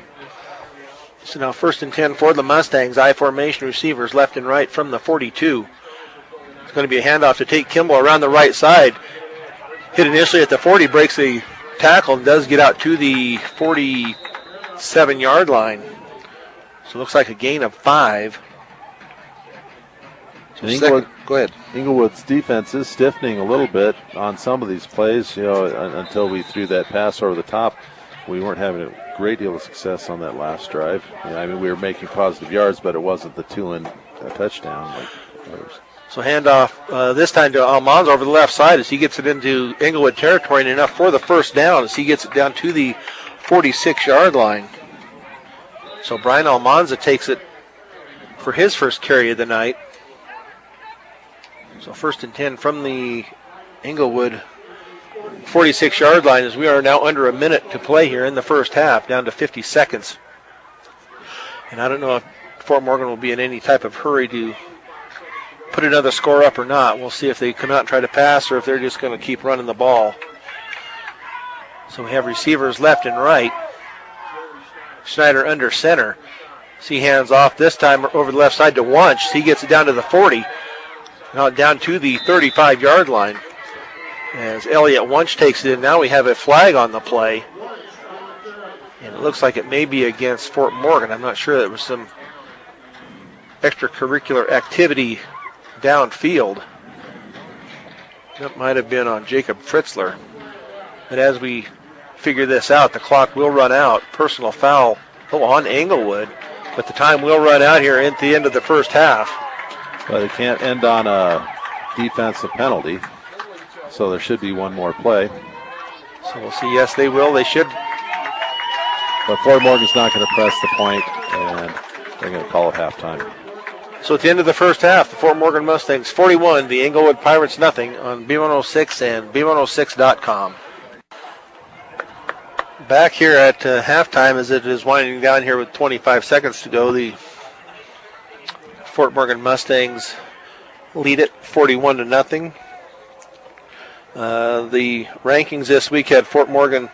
So now 1st and 10 for the Mustangs. I formation receivers left and right from the 42. It's going to be a handoff to Tate Kimball around the right side. Hit initially at the 40, breaks the tackle, and does get out to the 47-yard line. So it looks like a gain of 5. Go ahead. Englewood's defense is stiffening a little bit on some of these plays. Until we threw that pass over the top, we weren't having a great deal of success on that last drive. We were making positive yards, but it wasn't the 2-in touchdown like others. So handoff this time to Almanza over the left side as he gets it into Englewood territory, and enough for the first down as he gets it down to the 46-yard line. So Brian Almanza takes it for his first carry of the night. So 1st and 10 from the Englewood 46-yard line as we are now under a minute to play here in the first half, down to 50 seconds. And I don't know if Fort Morgan will be in any type of hurry to put another score up or not. We'll see if they come out and try to pass or if they're just going to keep running the ball. So we have receivers left and right. Schneider under center. He hands off this time over the left side to Wunsch. He gets it down to the 40. Now down to the 35-yard line. As Elliott Wunsch takes it in, now we have a flag on the play. And it looks like it may be against Fort Morgan. I'm not sure. There was some extracurricular activity downfield. That might have been on Jacob Fritzler. But as we figure this out, the clock will run out. Personal foul on Englewood. But the time will run out here at the end of the first half. But it can't end on a defensive penalty. So there should be one more play. So we'll see. Yes, they will. They should. But Fort Morgan's not going to press the point, and they're going to call it halftime. So at the end of the first half, the Fort Morgan Mustangs 41, the Englewood Pirates nothing on B106 and B106.com. Back here at halftime as it is winding down here with 25 seconds to go, the Fort Morgan Mustangs lead it 41-0. The rankings this week had Fort Morgan,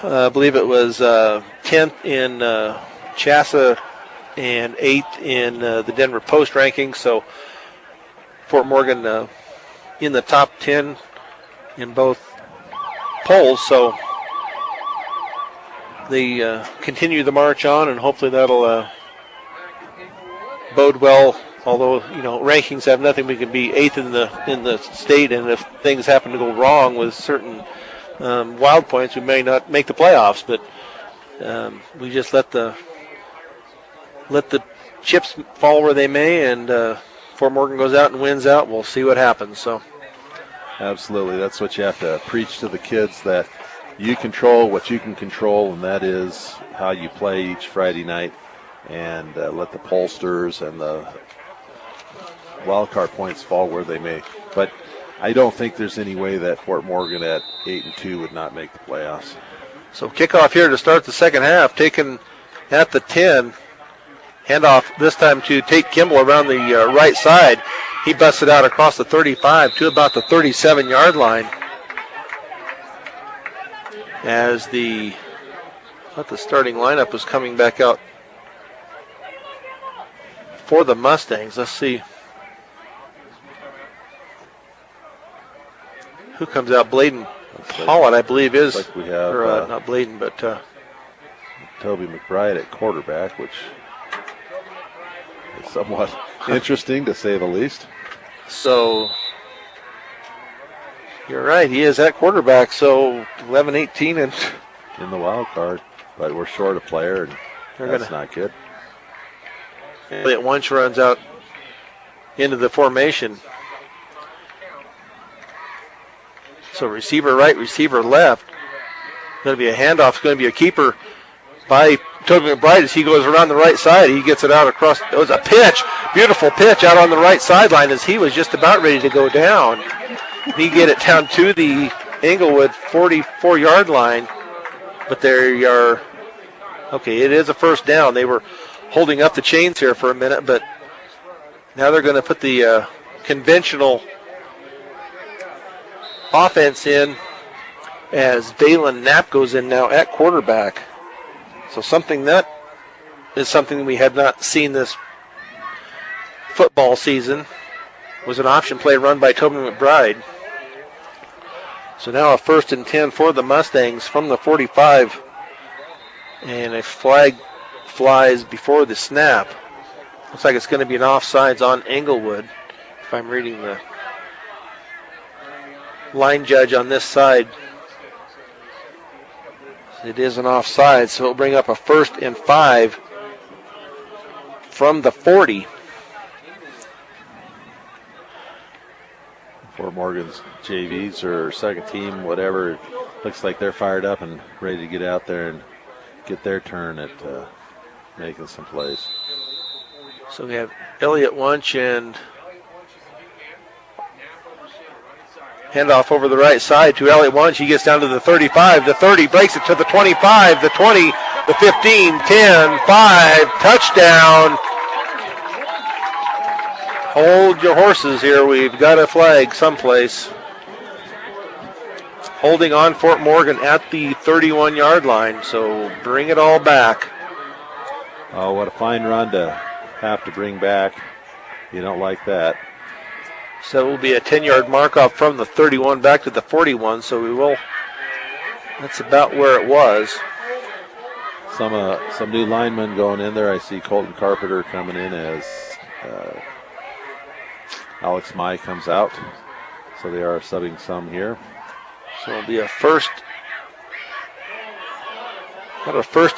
I believe it was 10th in CHSAA and 8th in the Denver Post rankings. So Fort Morgan in the top 10 in both polls. So they continue the march on, and hopefully that'll bode well. Although, rankings have nothing. We can be 8th in the state, and if things happen to go wrong with certain wild points, we may not make the playoffs. But we just let the chips fall where they may, and Fort Morgan goes out and wins out. We'll see what happens. So, absolutely, that's what you have to preach to the kids, that you control what you can control, and that is how you play each Friday night, and let the pollsters and the wild card points fall where they may. But I don't think there's any way that Fort Morgan at 8-2 would not make the playoffs. So kickoff here to start the second half, taken at the 10. Handoff this time to Tate Kimball around the right side. He busts it out across the 35 to about the 37-yard line. As I thought the starting lineup was coming back out for the Mustangs. Let's see Who comes out? Bladen Pollitt, I believe, is. Like we have not Bladen, but Toby McBride at quarterback, which is somewhat interesting to say the least. So you're right. He is at quarterback. So 11-18 and in the wild card, but we're short a player, and that's not good. Elliott Wunsch runs out into the formation. So receiver right, receiver left. Going to be a handoff. It's going to be a keeper by Toby McBride as he goes around the right side. He gets it out across. It was a pitch. Beautiful pitch out on the right sideline as he was just about ready to go down. He get it down to the Englewood 44-yard line. But there are, okay, it is a first down. They were holding up the chains here for a minute, but now they're going to put the conventional offense in as Dalen Knapp goes in now at quarterback. So something we had not seen this football season was an option play run by Toby McBride. So now a 1st and 10 for the Mustangs from the 45. And a flag flies before the snap. Looks like it's going to be an offsides on Englewood, if I'm reading the line judge on this side. It is an offside, so it'll bring up a 1st and 5 from the 40. Fort Morgan's JVs or second team, whatever, looks like they're fired up and ready to get out there and get their turn at making some plays. So we have Elliott Wunsch and handoff over the right side to Elliott Wunsch. He gets down to the 35, the 30, breaks it to the 25, the 20, the 15, 10, 5, touchdown. Hold your horses here. We've got a flag someplace. Holding on Fort Morgan at the 31-yard line, so bring it all back. Oh, what a fine run to have to bring back. You don't like that. So it will be a 10-yard mark off from the 31 back to the 41, so we will. That's about where it was. Some new linemen going in there. I see Colton Carpenter coming in as Alex Mai comes out. So they are subbing some here. So it'll be a first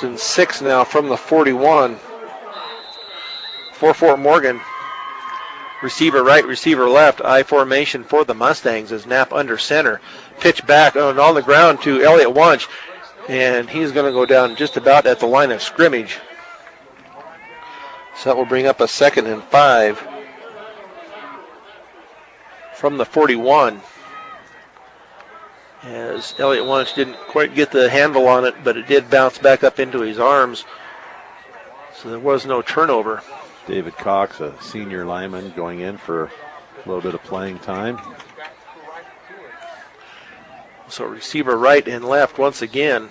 and 6 now from the 41 for Fort Morgan. Receiver right, receiver left. I formation for the Mustangs as Knapp under center. Pitch back on the ground to Elliott Wunsch, and he's going to go down just about at the line of scrimmage. So that will bring up a 2nd and 5 from the 41. As Elliott Wunsch didn't quite get the handle on it, but it did bounce back up into his arms. So there was no turnover. David Cox, a senior lineman, going in for a little bit of playing time. So receiver right and left once again.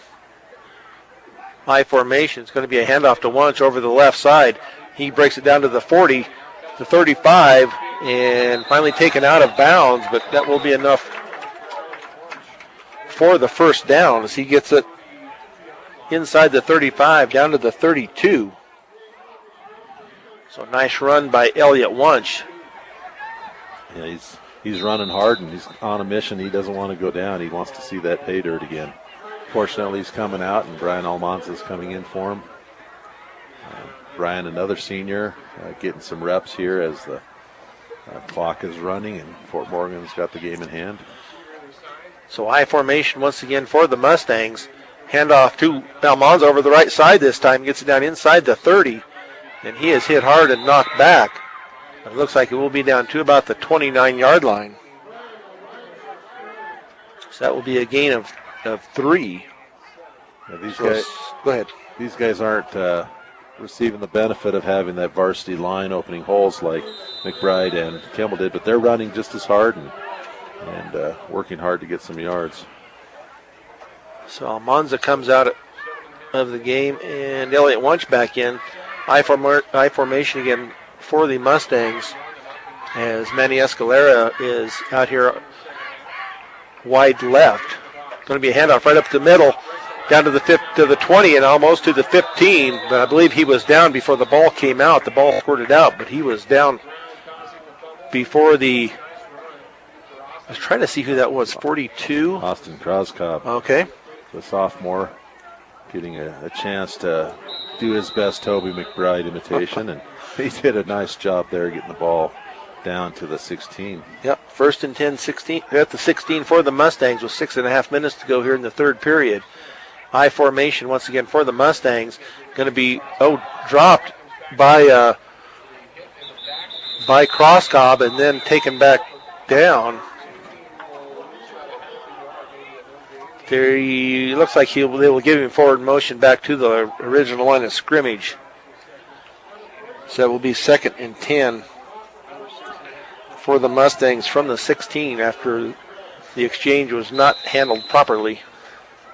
I formation. It's going to be a handoff to Wunsch over the left side. He breaks it down to the 40, the 35, and finally taken out of bounds, but that will be enough for the first down as he gets it inside the 35 down to the 32. So nice run by Elliott Wunsch. Yeah, he's running hard and he's on a mission. He doesn't want to go down. He wants to see that pay dirt again. Fortunately, he's coming out and Brian Almanza is coming in for him. Brian, another senior, getting some reps here as the clock is running and Fort Morgan's got the game in hand. So I formation once again for the Mustangs. Handoff to Almanza over the right side this time. Gets it down inside the 30. And he is hit hard and knocked back. It looks like it will be down to about the 29-yard line. So that will be a gain of 3. Yeah, guys, go ahead. These guys aren't receiving the benefit of having that varsity line opening holes like McBride and Kimmel did, but they're running just as hard and working hard to get some yards. So Almanza comes out of the game and Elliott Wunsch back in. I formation again for the Mustangs as Manny Escalera is out here wide left. Going to be a handoff right up the middle, down to the 20 and almost to the 15. But I believe he was down before the ball came out. The ball squirted out, but he was down before the. I was trying to see who that was. 42. Austin Kroskob. Okay. The sophomore, getting a chance to do his best Toby McBride imitation, and he did a nice job there getting the ball down to the 16. Yep, first and 10, 16. They're at the 16 for the Mustangs with 6.5 minutes to go here in the third period. I formation once again for the Mustangs. Going to be dropped by Kroskob and then taken back down. There, he looks like they will give him forward motion back to the original line of scrimmage. So it will be 2nd and 10 for the Mustangs from the 16 after the exchange was not handled properly.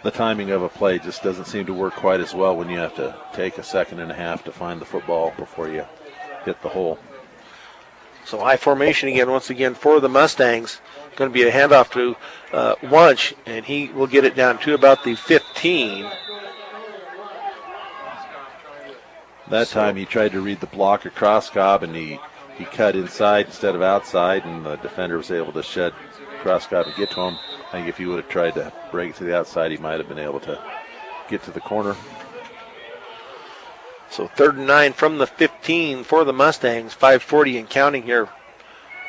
The timing of a play just doesn't seem to work quite as well when you have to take a 2.5 to find the football before you hit the hole. So I formation again, once again, for the Mustangs. Going to be a handoff to Wunsch, and he will get it down to about the 15. That time he tried to read the block of Kroskob, and he cut inside instead of outside, and the defender was able to shed Kroskob and get to him. I think if he would have tried to break to the outside, he might have been able to get to the corner. So 3rd and 9 from the 15 for the Mustangs. 5:40 and counting here.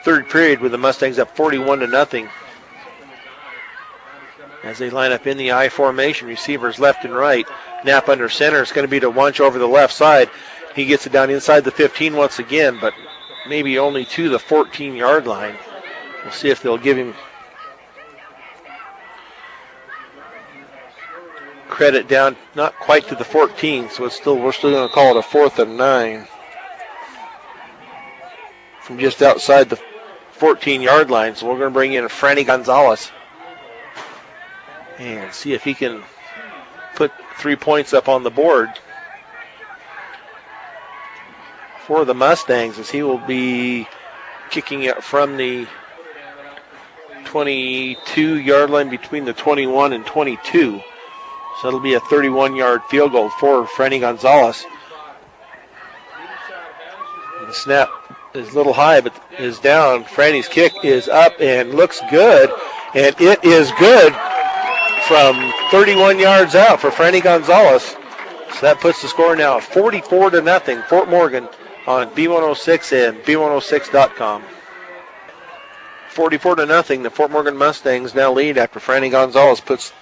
Third period with the Mustangs up 41-0. As they line up in the I formation, receivers left and right. Knapp under center. It's going to be to Wunsch over the left side. He gets it down inside the 15 once again, but maybe only to the 14-yard line. We'll see if they'll give him credit down, not quite to the 14, so we're still going to call it a 4th and 9 from just outside the 14-yard line. So we're going to bring in Franny Gonzalez and see if he can put 3 points up on the board for the Mustangs, as he will be kicking it from the 22-yard line between the 21 and 22. So it'll be a 31-yard field goal for Franny Gonzalez. The snap is a little high, but is down. Franny's kick is up and looks good, and it is good from 31 yards out for Franny Gonzalez. So that puts the score now 44-0. Fort Morgan on B106 and B106.com. 44-0. The Fort Morgan Mustangs now lead after Franny Gonzalez puts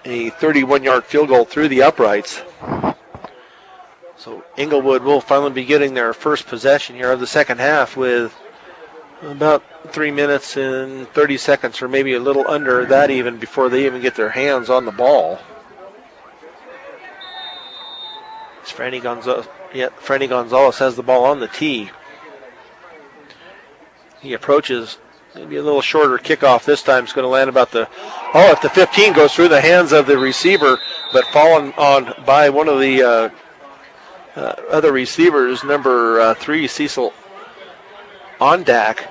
a 31-yard field goal through the uprights. So Englewood will finally be getting their first possession here of the second half with about 3 minutes and 30 seconds, or maybe a little under that even, before they even get their hands on the ball. It's Franny Gonzalez has the ball on the tee. He approaches. Maybe a little shorter kickoff this time. It's going to land about at the 15, goes through the hands of the receiver, but fallen on by one of the other receivers, number 3, Cecil Ondak.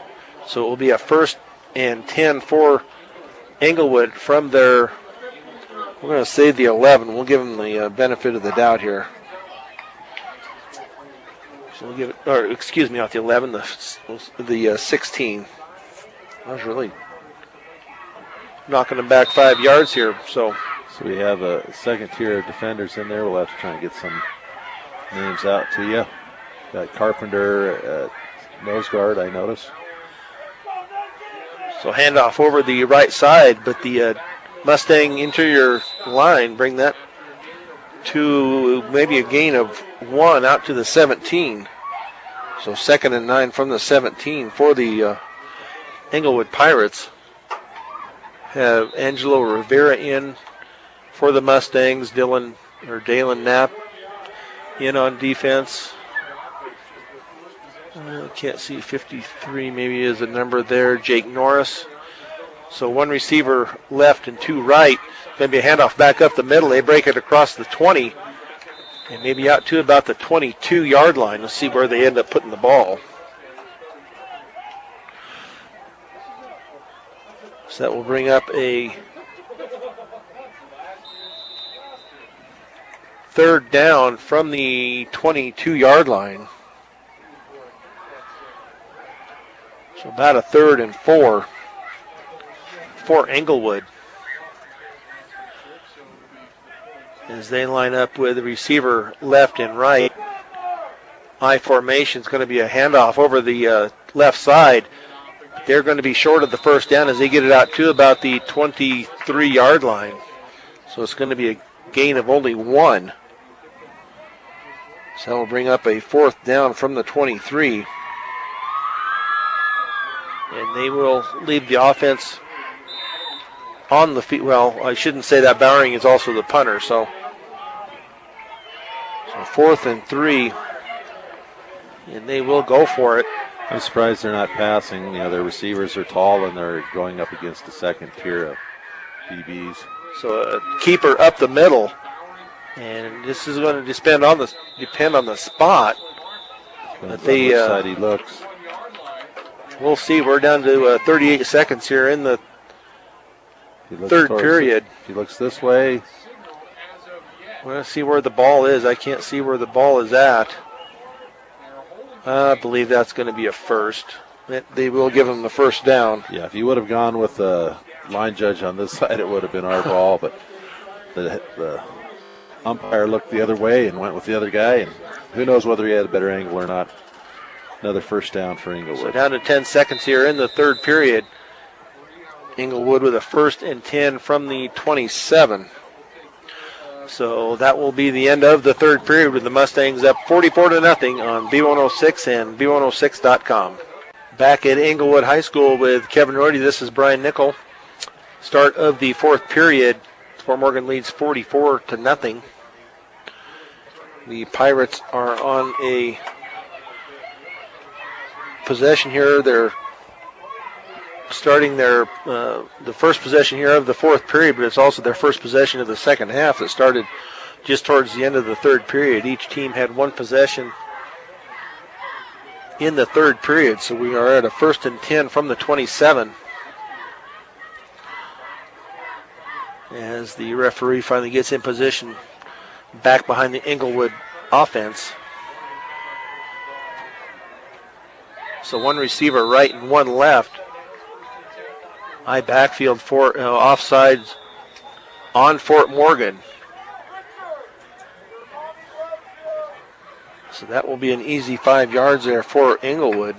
So it will be a 1st and 10 for Englewood from their, we're going to say the 11. We'll give them the benefit of the doubt here. So we'll give it, or excuse me, not the 11, the 16. I was really knocking them back 5 yards here. So we have a second tier of defenders in there. We'll have to try and get some names out to you. Got Carpenter, nose guard, I notice. So handoff over the right side, but the Mustang interior line bring that to maybe a gain of 1 out to the 17. So 2nd and 9 from the 17 for the Englewood Pirates. Have Angelo Rivera in for the Mustangs. Dalen Knapp in on defense. Can't see 53, maybe is a number there. Jake Norris. So 1 receiver left and 2 right. Going to be a handoff back up the middle. They break it across the 20 and maybe out to about the 22-yard line. Let's see where they end up putting the ball. So that will bring up a third down from the 22-yard line. So about a 3rd and 4 for Englewood, as they line up with the receiver left and right. I formation is going to be a handoff over the left side. They're going to be short of the first down as they get it out to about the 23-yard line. So it's going to be a gain of only 1. So that will bring up a 4th down from the 23. And they will leave the offense on the field. Well, I shouldn't say that. Bowering is also the punter. So 4th and 3. And they will go for it. I'm surprised they're not passing. You know, their receivers are tall and they're going up against the second tier of DBs. So a keeper up the middle. And this is going to depend on the spot. Depends on which side he looks. We'll see. We're down to 38 seconds here in the third period. If he looks this way. We're going to see where the ball is. I can't see where the ball is at. I believe that's going to be a first. They will give him the first down. Yeah, if he would have gone with the line judge on this side, it would have been our ball. But the umpire looked the other way and went with the other guy. And who knows whether he had a better angle or not. Another first down for Englewood. So down to 10 seconds here in the third period. Englewood with a 1st and 10 from the 27. So that will be the end of the third period with the Mustangs up 44-0 on B106 and B106.com. Back at Englewood High School with Kevin Rohde, this is Brian Nickel. Start of the fourth period. Fort Morgan leads 44-0. The Pirates are on a possession here. They're starting their the first possession here of the fourth period, but it's also their first possession of the second half that started just towards the end of the third period. Each team had one possession in the third period, so we are at a 1st and 10 from the 27 as the referee finally gets in position back behind the Englewood offense. So one receiver right and one left. High backfield for offsides on Fort Morgan. So that will be an easy 5 yards there for Englewood.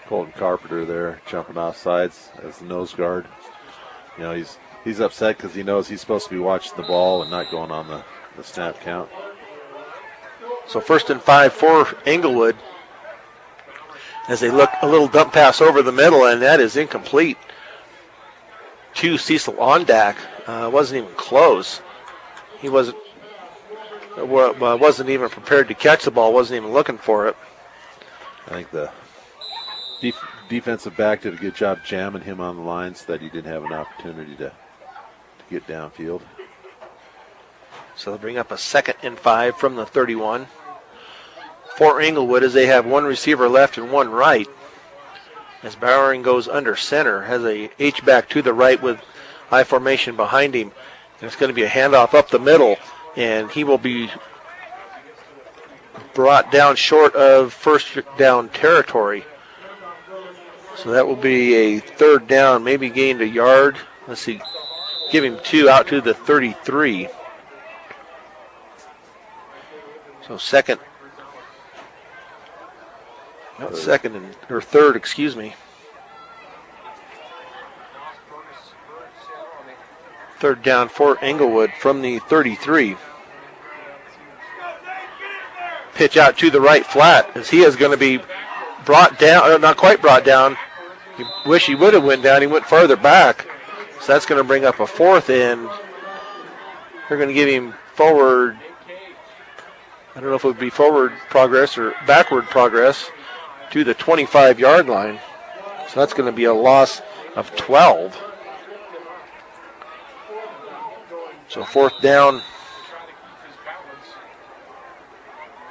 Colton Carpenter there jumping off sides as the nose guard. You know, he's upset because he knows he's supposed to be watching the ball and not going on the snap count. So 1st and 5 for Englewood as they look a little dump pass over the middle, and that is incomplete to Cecil Ondak. Wasn't even close. He wasn't even prepared to catch the ball, wasn't even looking for it. I think the defensive back did a good job jamming him on the line so that he didn't have an opportunity to get downfield. So they'll bring up a 2nd and 5 from the 31. For Englewood, as they have one receiver left and one right. As Bowering goes under center, has a H-back to the right with high formation behind him. And it's going to be a handoff up the middle, and he will be brought down short of first down territory. So that will be a 3rd down, maybe gained a yard. Let's see, give him 2 out to the 33. So third, excuse me. 3rd down for Englewood from the 33. Pitch out to the right flat as he is going to be brought down, or not quite brought down. You wish he would have went down. He went farther back. So that's going to bring up a 4th, and they're going to give him forward. I don't know if it would be forward progress or backward progress to the 25-yard line. So that's going to be a loss of 12. So 4th down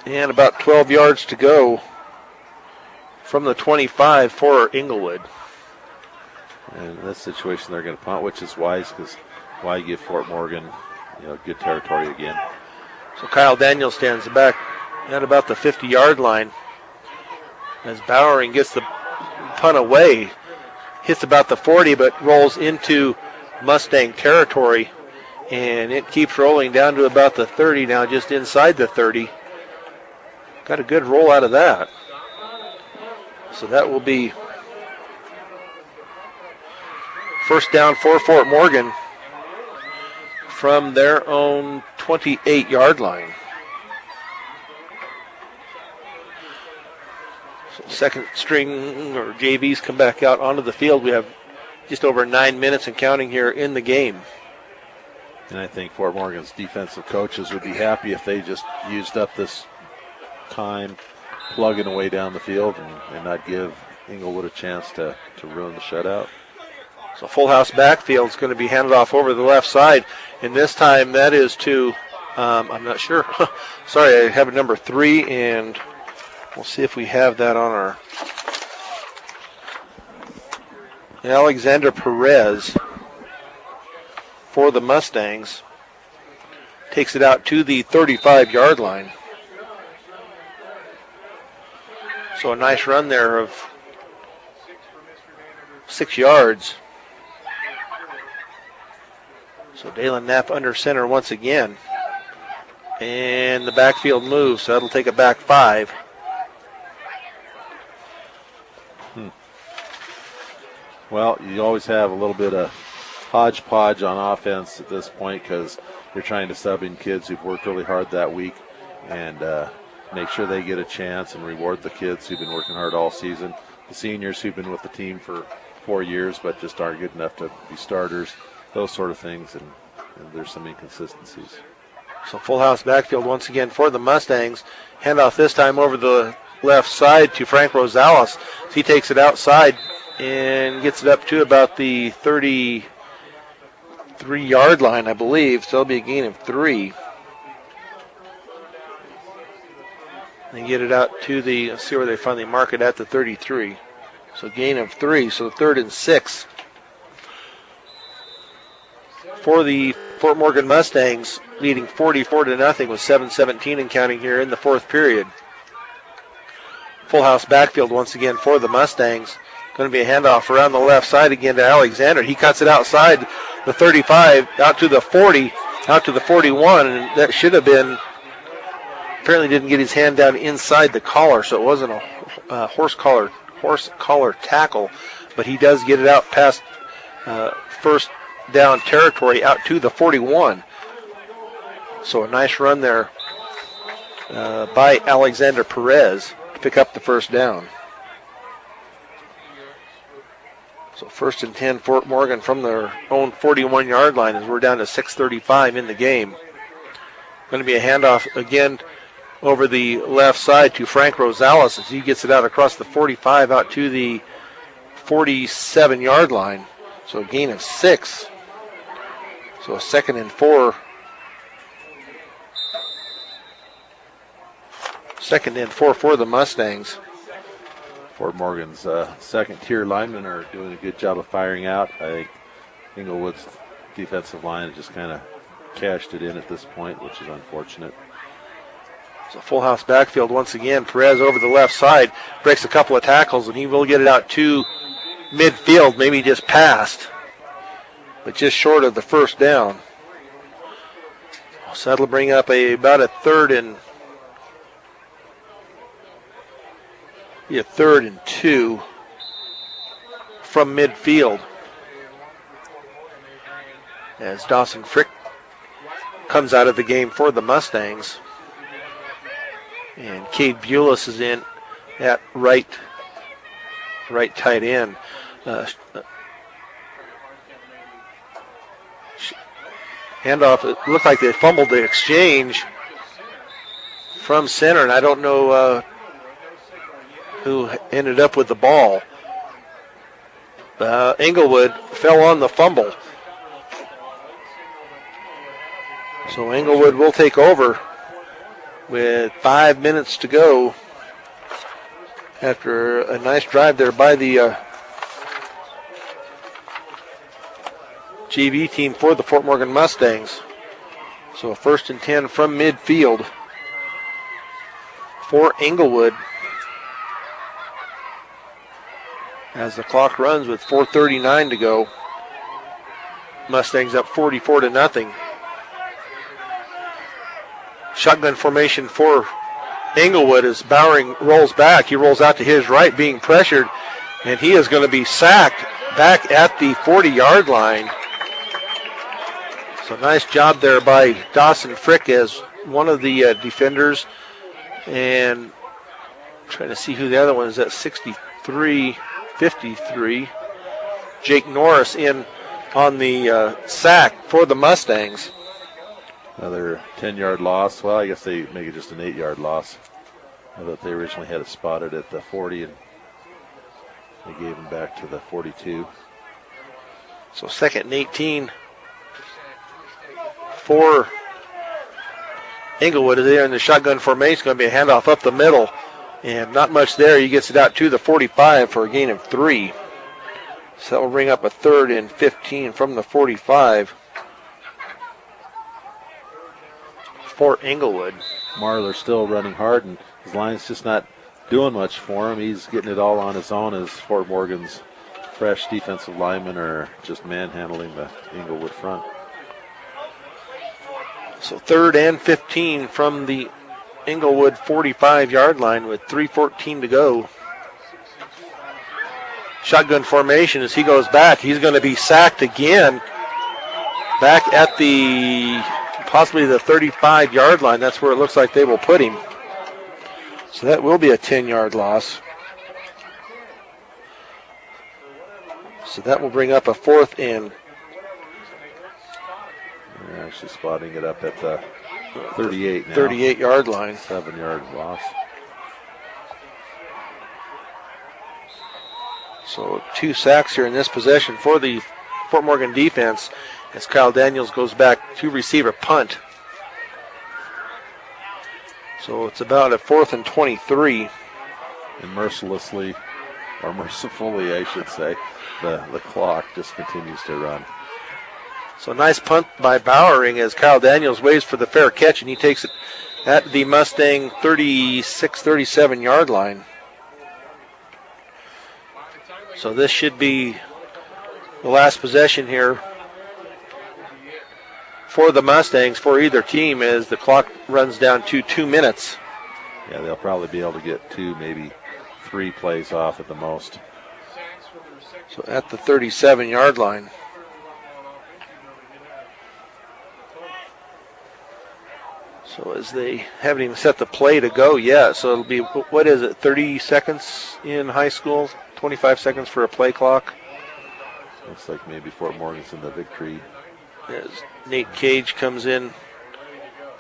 and about 12 yards to go from the 25 for Englewood. And in this situation, they're going to punt, which is wise because why give Fort Morgan, good territory again. So Kyle Daniels stands back at about the 50-yard line as Bowering gets the punt away. Hits about the 40, but rolls into Mustang territory. And it keeps rolling down to about the 30 now, just inside the 30. Got a good roll out of that. So that will be first down for Fort Morgan from their own 28-yard line. So second string or JVs come back out onto the field. We have just over 9 minutes and counting here in the game. And I think Fort Morgan's defensive coaches would be happy if they just used up this time plugging away down the field and not give Englewood a chance to ruin the shutout. So full house backfield is going to be handed off over the left side. And this time that is to, I'm not sure. Sorry, I have a number 3, and we'll see if we have that on our. Alexander Perez for the Mustangs takes it out to the 35-yard line. So a nice run there of 6 yards. So Dalen Knapp under center once again. And the backfield moves, so that'll take it back 5. Well, you always have a little bit of hodgepodge on offense at this point because you're trying to sub in kids who've worked really hard that week and make sure they get a chance and reward the kids who've been working hard all season. The seniors who've been with the team for 4 years but just aren't good enough to be starters, those sort of things, and there's some inconsistencies. So full house backfield once again for the Mustangs. Handoff this time over the left side to Frank Rosales. He takes it outside and gets it up to about the 33-yard line, I believe. So it'll be a gain of 3. They get it out to the, let's see where they finally mark it at, the 33. So gain of 3, so 3rd and 6. For the Fort Morgan Mustangs, leading 44-0 with 7:17 and counting here in the 4th period. Full house backfield once again for the Mustangs. Going to be a handoff around the left side again to Alexander. He cuts it outside the 35, out to the 40, out to the 41, and that should have been, apparently didn't get his hand down inside the collar, so it wasn't a horse collar tackle, but he does get it out past first down territory out to the 41. So a nice run there by Alexander Perez to pick up the first down. So 1st and 10, Fort Morgan from their own 41-yard line as we're down to 6:35 in the game. Going to be a handoff again over the left side to Frank Rosales as he gets it out across the 45 out to the 47-yard line. So a gain of 6. So a 2nd and 4. 2nd and 4 for the Mustangs. Fort Morgan's second-tier linemen are doing a good job of firing out. I think Englewood's defensive line just kind of cashed it in at this point, which is unfortunate. So full house backfield once again. Perez over the left side, breaks a couple of tackles, and he will get it out to midfield, maybe just past, but just short of the first down. So that'll bring up about a 3rd and 2 from midfield as Dawson Frick comes out of the game for the Mustangs. And Cade Bulis is in at right tight end. Handoff, it looked like they fumbled the exchange from center, and I don't know who ended up with the ball. Englewood fell on the fumble. So Englewood will take over with 5 minutes to go after a nice drive there by the JV team for the Fort Morgan Mustangs. So a 1st and 10 from midfield for Englewood. As the clock runs with 4:39 to go. Mustangs up 44-0. Shotgun formation for Englewood as Bowering rolls back. He rolls out to his right, being pressured, and he is going to be sacked back at the 40-yard line. So nice job there by Dawson Frick as one of the defenders. And trying to see who the other one is at 63, 53. Jake Norris in on the sack for the Mustangs. Another 10-yard loss. Well, I guess they make it just an 8-yard loss. I thought they originally had it spotted at the 40, and they gave him back to the 42. So 2nd and 18 for Englewood. There in the shotgun formation. It's going to be a handoff up the middle, and not much there. He gets it out to the 45 for a gain of 3. So that will bring up a 3rd and 15 from the 45 for Englewood. Marler still running hard, and his line's just not doing much for him. He's getting it all on his own as Fort Morgan's fresh defensive linemen are just manhandling the Englewood front. So 3rd and 15 from the Englewood 45-yard line with 3:14 to go. Shotgun formation as he goes back. He's going to be sacked again back at the possibly the 35-yard line. That's where it looks like they will put him. So that will be a 10-yard loss. So that will bring up a 4th and they're actually spotting it up at the 38 now. 38-yard line. 7-yard loss. So 2 sacks here in this possession for the Fort Morgan defense as Kyle Daniels goes back to receive a punt. So it's about a 4th and 23. And mercilessly, or mercifully I should say, the clock just continues to run. So nice punt by Bowering as Kyle Daniels waits for the fair catch, and he takes it at the Mustang 36, 37-yard line. So this should be the last possession here for the Mustangs for either team as the clock runs down to 2 minutes. Yeah, they'll probably be able to get 2, maybe 3 plays off at the most. So at the 37-yard line. So as they haven't even set the play to go yet, so it'll be, what is it, 30 seconds in high school? 25 seconds for a play clock. Looks like maybe Fort Morgan's in the victory. As Nate Cage comes in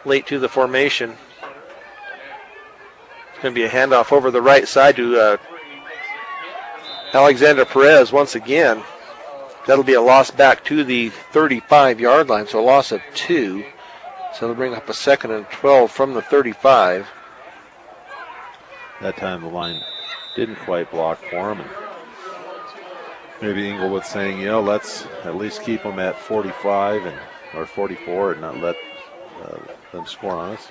late to the formation. It's going to be a handoff over the right side to Alexander Perez once again. That'll be a loss back to the 35-yard line, so a loss of 2. So they'll bring up a 2nd and 12 from the 35. That time the line didn't quite block for him. And maybe Englewood saying, let's at least keep them at 45 or 44 and not let them score on us.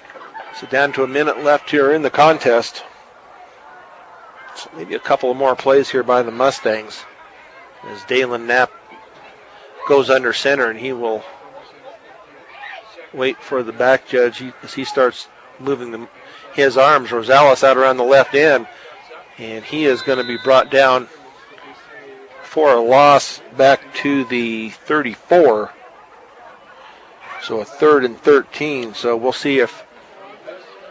So down to a minute left here in the contest. So maybe a couple of more plays here by the Mustangs as Dalen Knapp goes under center, and he will wait for the back judge as he starts moving his arms. Rosales out around the left end, and he is going to be brought down for a loss back to the 34. So a 3rd and 13. So we'll see if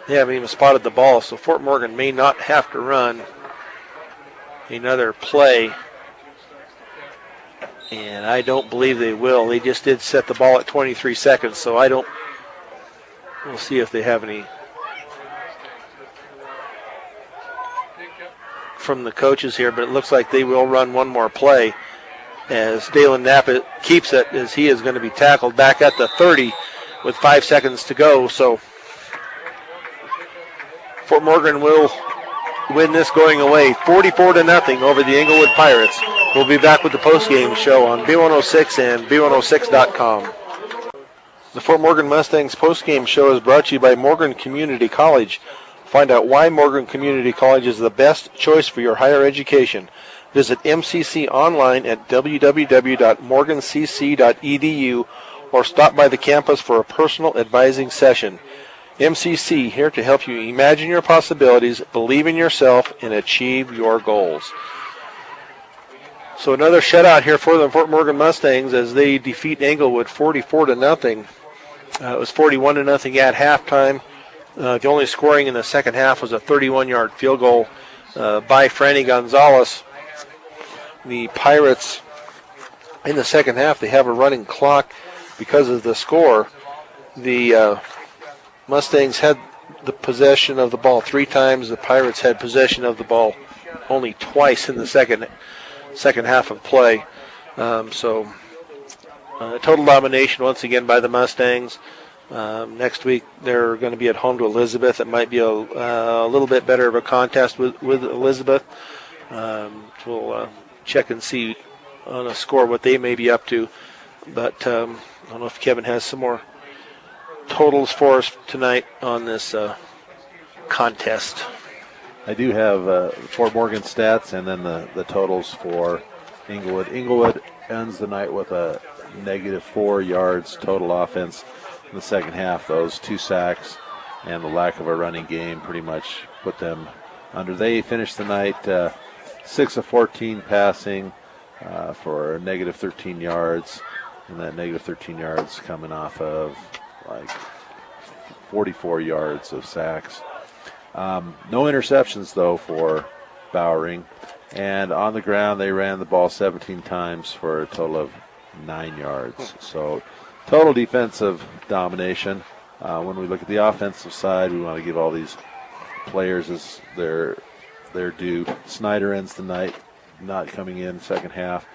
they haven't even spotted the ball. So Fort Morgan may not have to run another play. And I don't believe they will. They just did set the ball at 23 seconds, so we'll see if they have any from the coaches here, but it looks like they will run one more play as Dalen Knapp keeps it as he is going to be tackled back at the 30 with 5 seconds to go. So Fort Morgan will win this going away 44-0 over the Englewood Pirates. We'll be back with the post-game show on B106 and B106.com. The Fort Morgan Mustangs post-game show is brought to you by Morgan Community College. Find out why Morgan Community College is the best choice for your higher education. Visit MCC online at www.morgancc.edu or stop by the campus for a personal advising session. MCC, here to help you imagine your possibilities, believe in yourself, and achieve your goals. So another shutout here for the Fort Morgan Mustangs as they defeat Englewood 44-0. It was 41-0 at halftime. The only scoring in the second half was a 31-yard field goal by Franny Gonzalez. The Pirates, in the second half, they have a running clock because of the score. The Mustangs had the possession of the ball 3 times. The Pirates had possession of the ball only twice in the second half of play. Total domination once again by the Mustangs. Next week they're going to be at home to Elizabeth. It might be a little bit better of a contest with Elizabeth. We'll check and see on a score what they may be up to. But I don't know if Kevin has some more totals for us tonight on this contest. I do have Fort Morgan stats and then the totals for Englewood. Englewood ends the night with a -4 yards total offense in the second half. Those 2 sacks and the lack of a running game pretty much put them under. They finished the night 6 of 14 passing for a -13 yards, and that -13 yards coming off of like 44 yards of sacks. No interceptions, though, for Bowering. And on the ground, they ran the ball 17 times for a total of 9 yards. So total defensive domination. When we look at the offensive side, we want to give all these players as their due. Snyder ends the night not coming in second half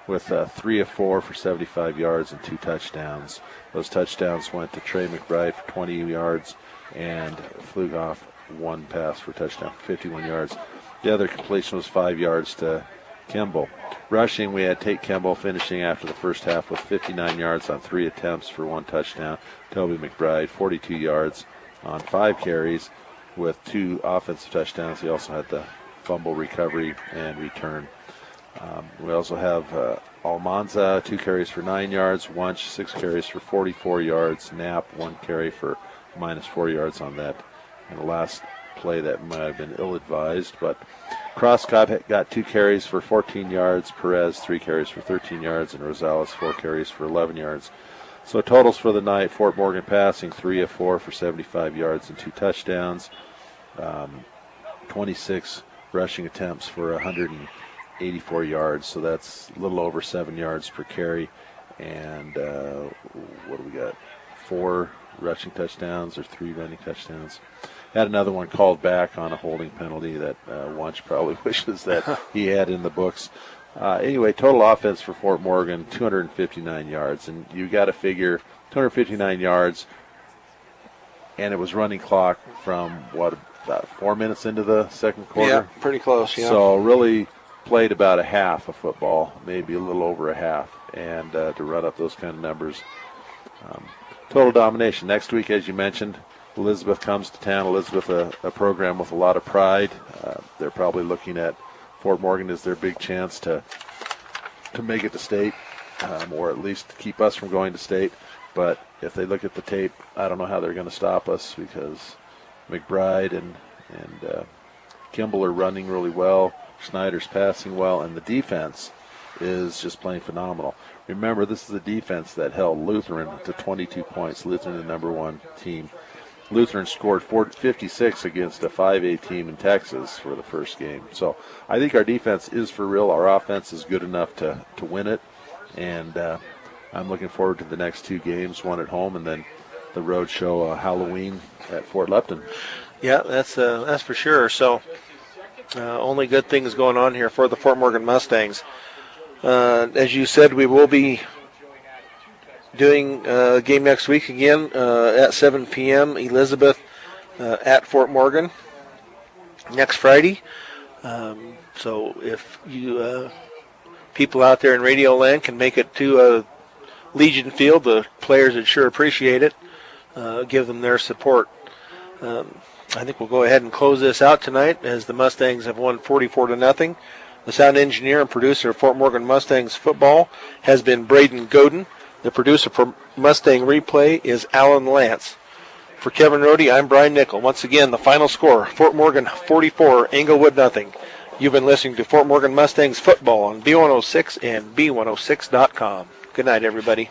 with 3 of 4 for 75 yards and 2 touchdowns. Those touchdowns went to Trey McBride for 20 yards and Flugoff 1 pass for touchdown, 51 yards. The other completion was 5 yards to Kimball. Rushing, we had Tate Kimball finishing after the first half with 59 yards on 3 attempts for 1 touchdown. Toby McBride, 42 yards on 5 carries with 2 offensive touchdowns. He also had the fumble recovery and return. We also have Almanza, 2 carries for 9 yards. Wunsch, 6 carries for 44 yards. Knapp, 1 carry for -4 yards on that. And the last play that might have been ill-advised, but Crosskop got 2 carries for 14 yards. Perez, 3 carries for 13 yards. And Rosales, 4 carries for 11 yards. So totals for the night, Fort Morgan passing 3 of 4 for 75 yards and 2 touchdowns. 26 rushing attempts for 184 yards, so that's a little over 7 yards per carry. And what do we got? 4 rushing touchdowns or 3 running touchdowns. Had another one called back on a holding penalty that Wunsch probably wishes that he had in the books. Anyway, total offense for Fort Morgan, 259 yards. And you got to figure 259 yards, and it was running clock from, about 4 minutes into the second quarter? Yeah, pretty close, yeah. So really played about a half of football, maybe a little over a half, and to run up those kind of numbers. Total domination. Next week, as you mentioned, Elizabeth comes to town. Elizabeth, a program with a lot of pride. They're probably looking at Fort Morgan as their big chance to make it to state, or at least keep us from going to state. But if they look at the tape, I don't know how they're going to stop us, because McBride and Kimball are running really well. Snyder's passing well, and the defense is just playing phenomenal. Remember, this is a defense that held Lutheran to 22 points. Lutheran, the number 1 team. Lutheran scored 56 against a 5A team in Texas for the first game. So I think our defense is for real. Our offense is good enough to win it. And I'm looking forward to the next 2 games, one at home and then the road show Halloween at Fort Lupton. Yeah, that's for sure. So only good things going on here for the Fort Morgan Mustangs. As you said, we will be doing a game next week again at 7 p.m. Elizabeth at Fort Morgan next Friday. So if you people out there in Radio Land can make it to Legion Field, the players would sure appreciate it. Give them their support. I think we'll go ahead and close this out tonight as the Mustangs have won 44-0. The sound engineer and producer of Fort Morgan Mustangs football has been Braden Godin. The producer for Mustang Replay is Alan Lance. For Kevin Rohde, I'm Brian Nickel. Once again, the final score, Fort Morgan 44, Englewood 0. You've been listening to Fort Morgan Mustangs football on B106 and B106.com. Good night, everybody.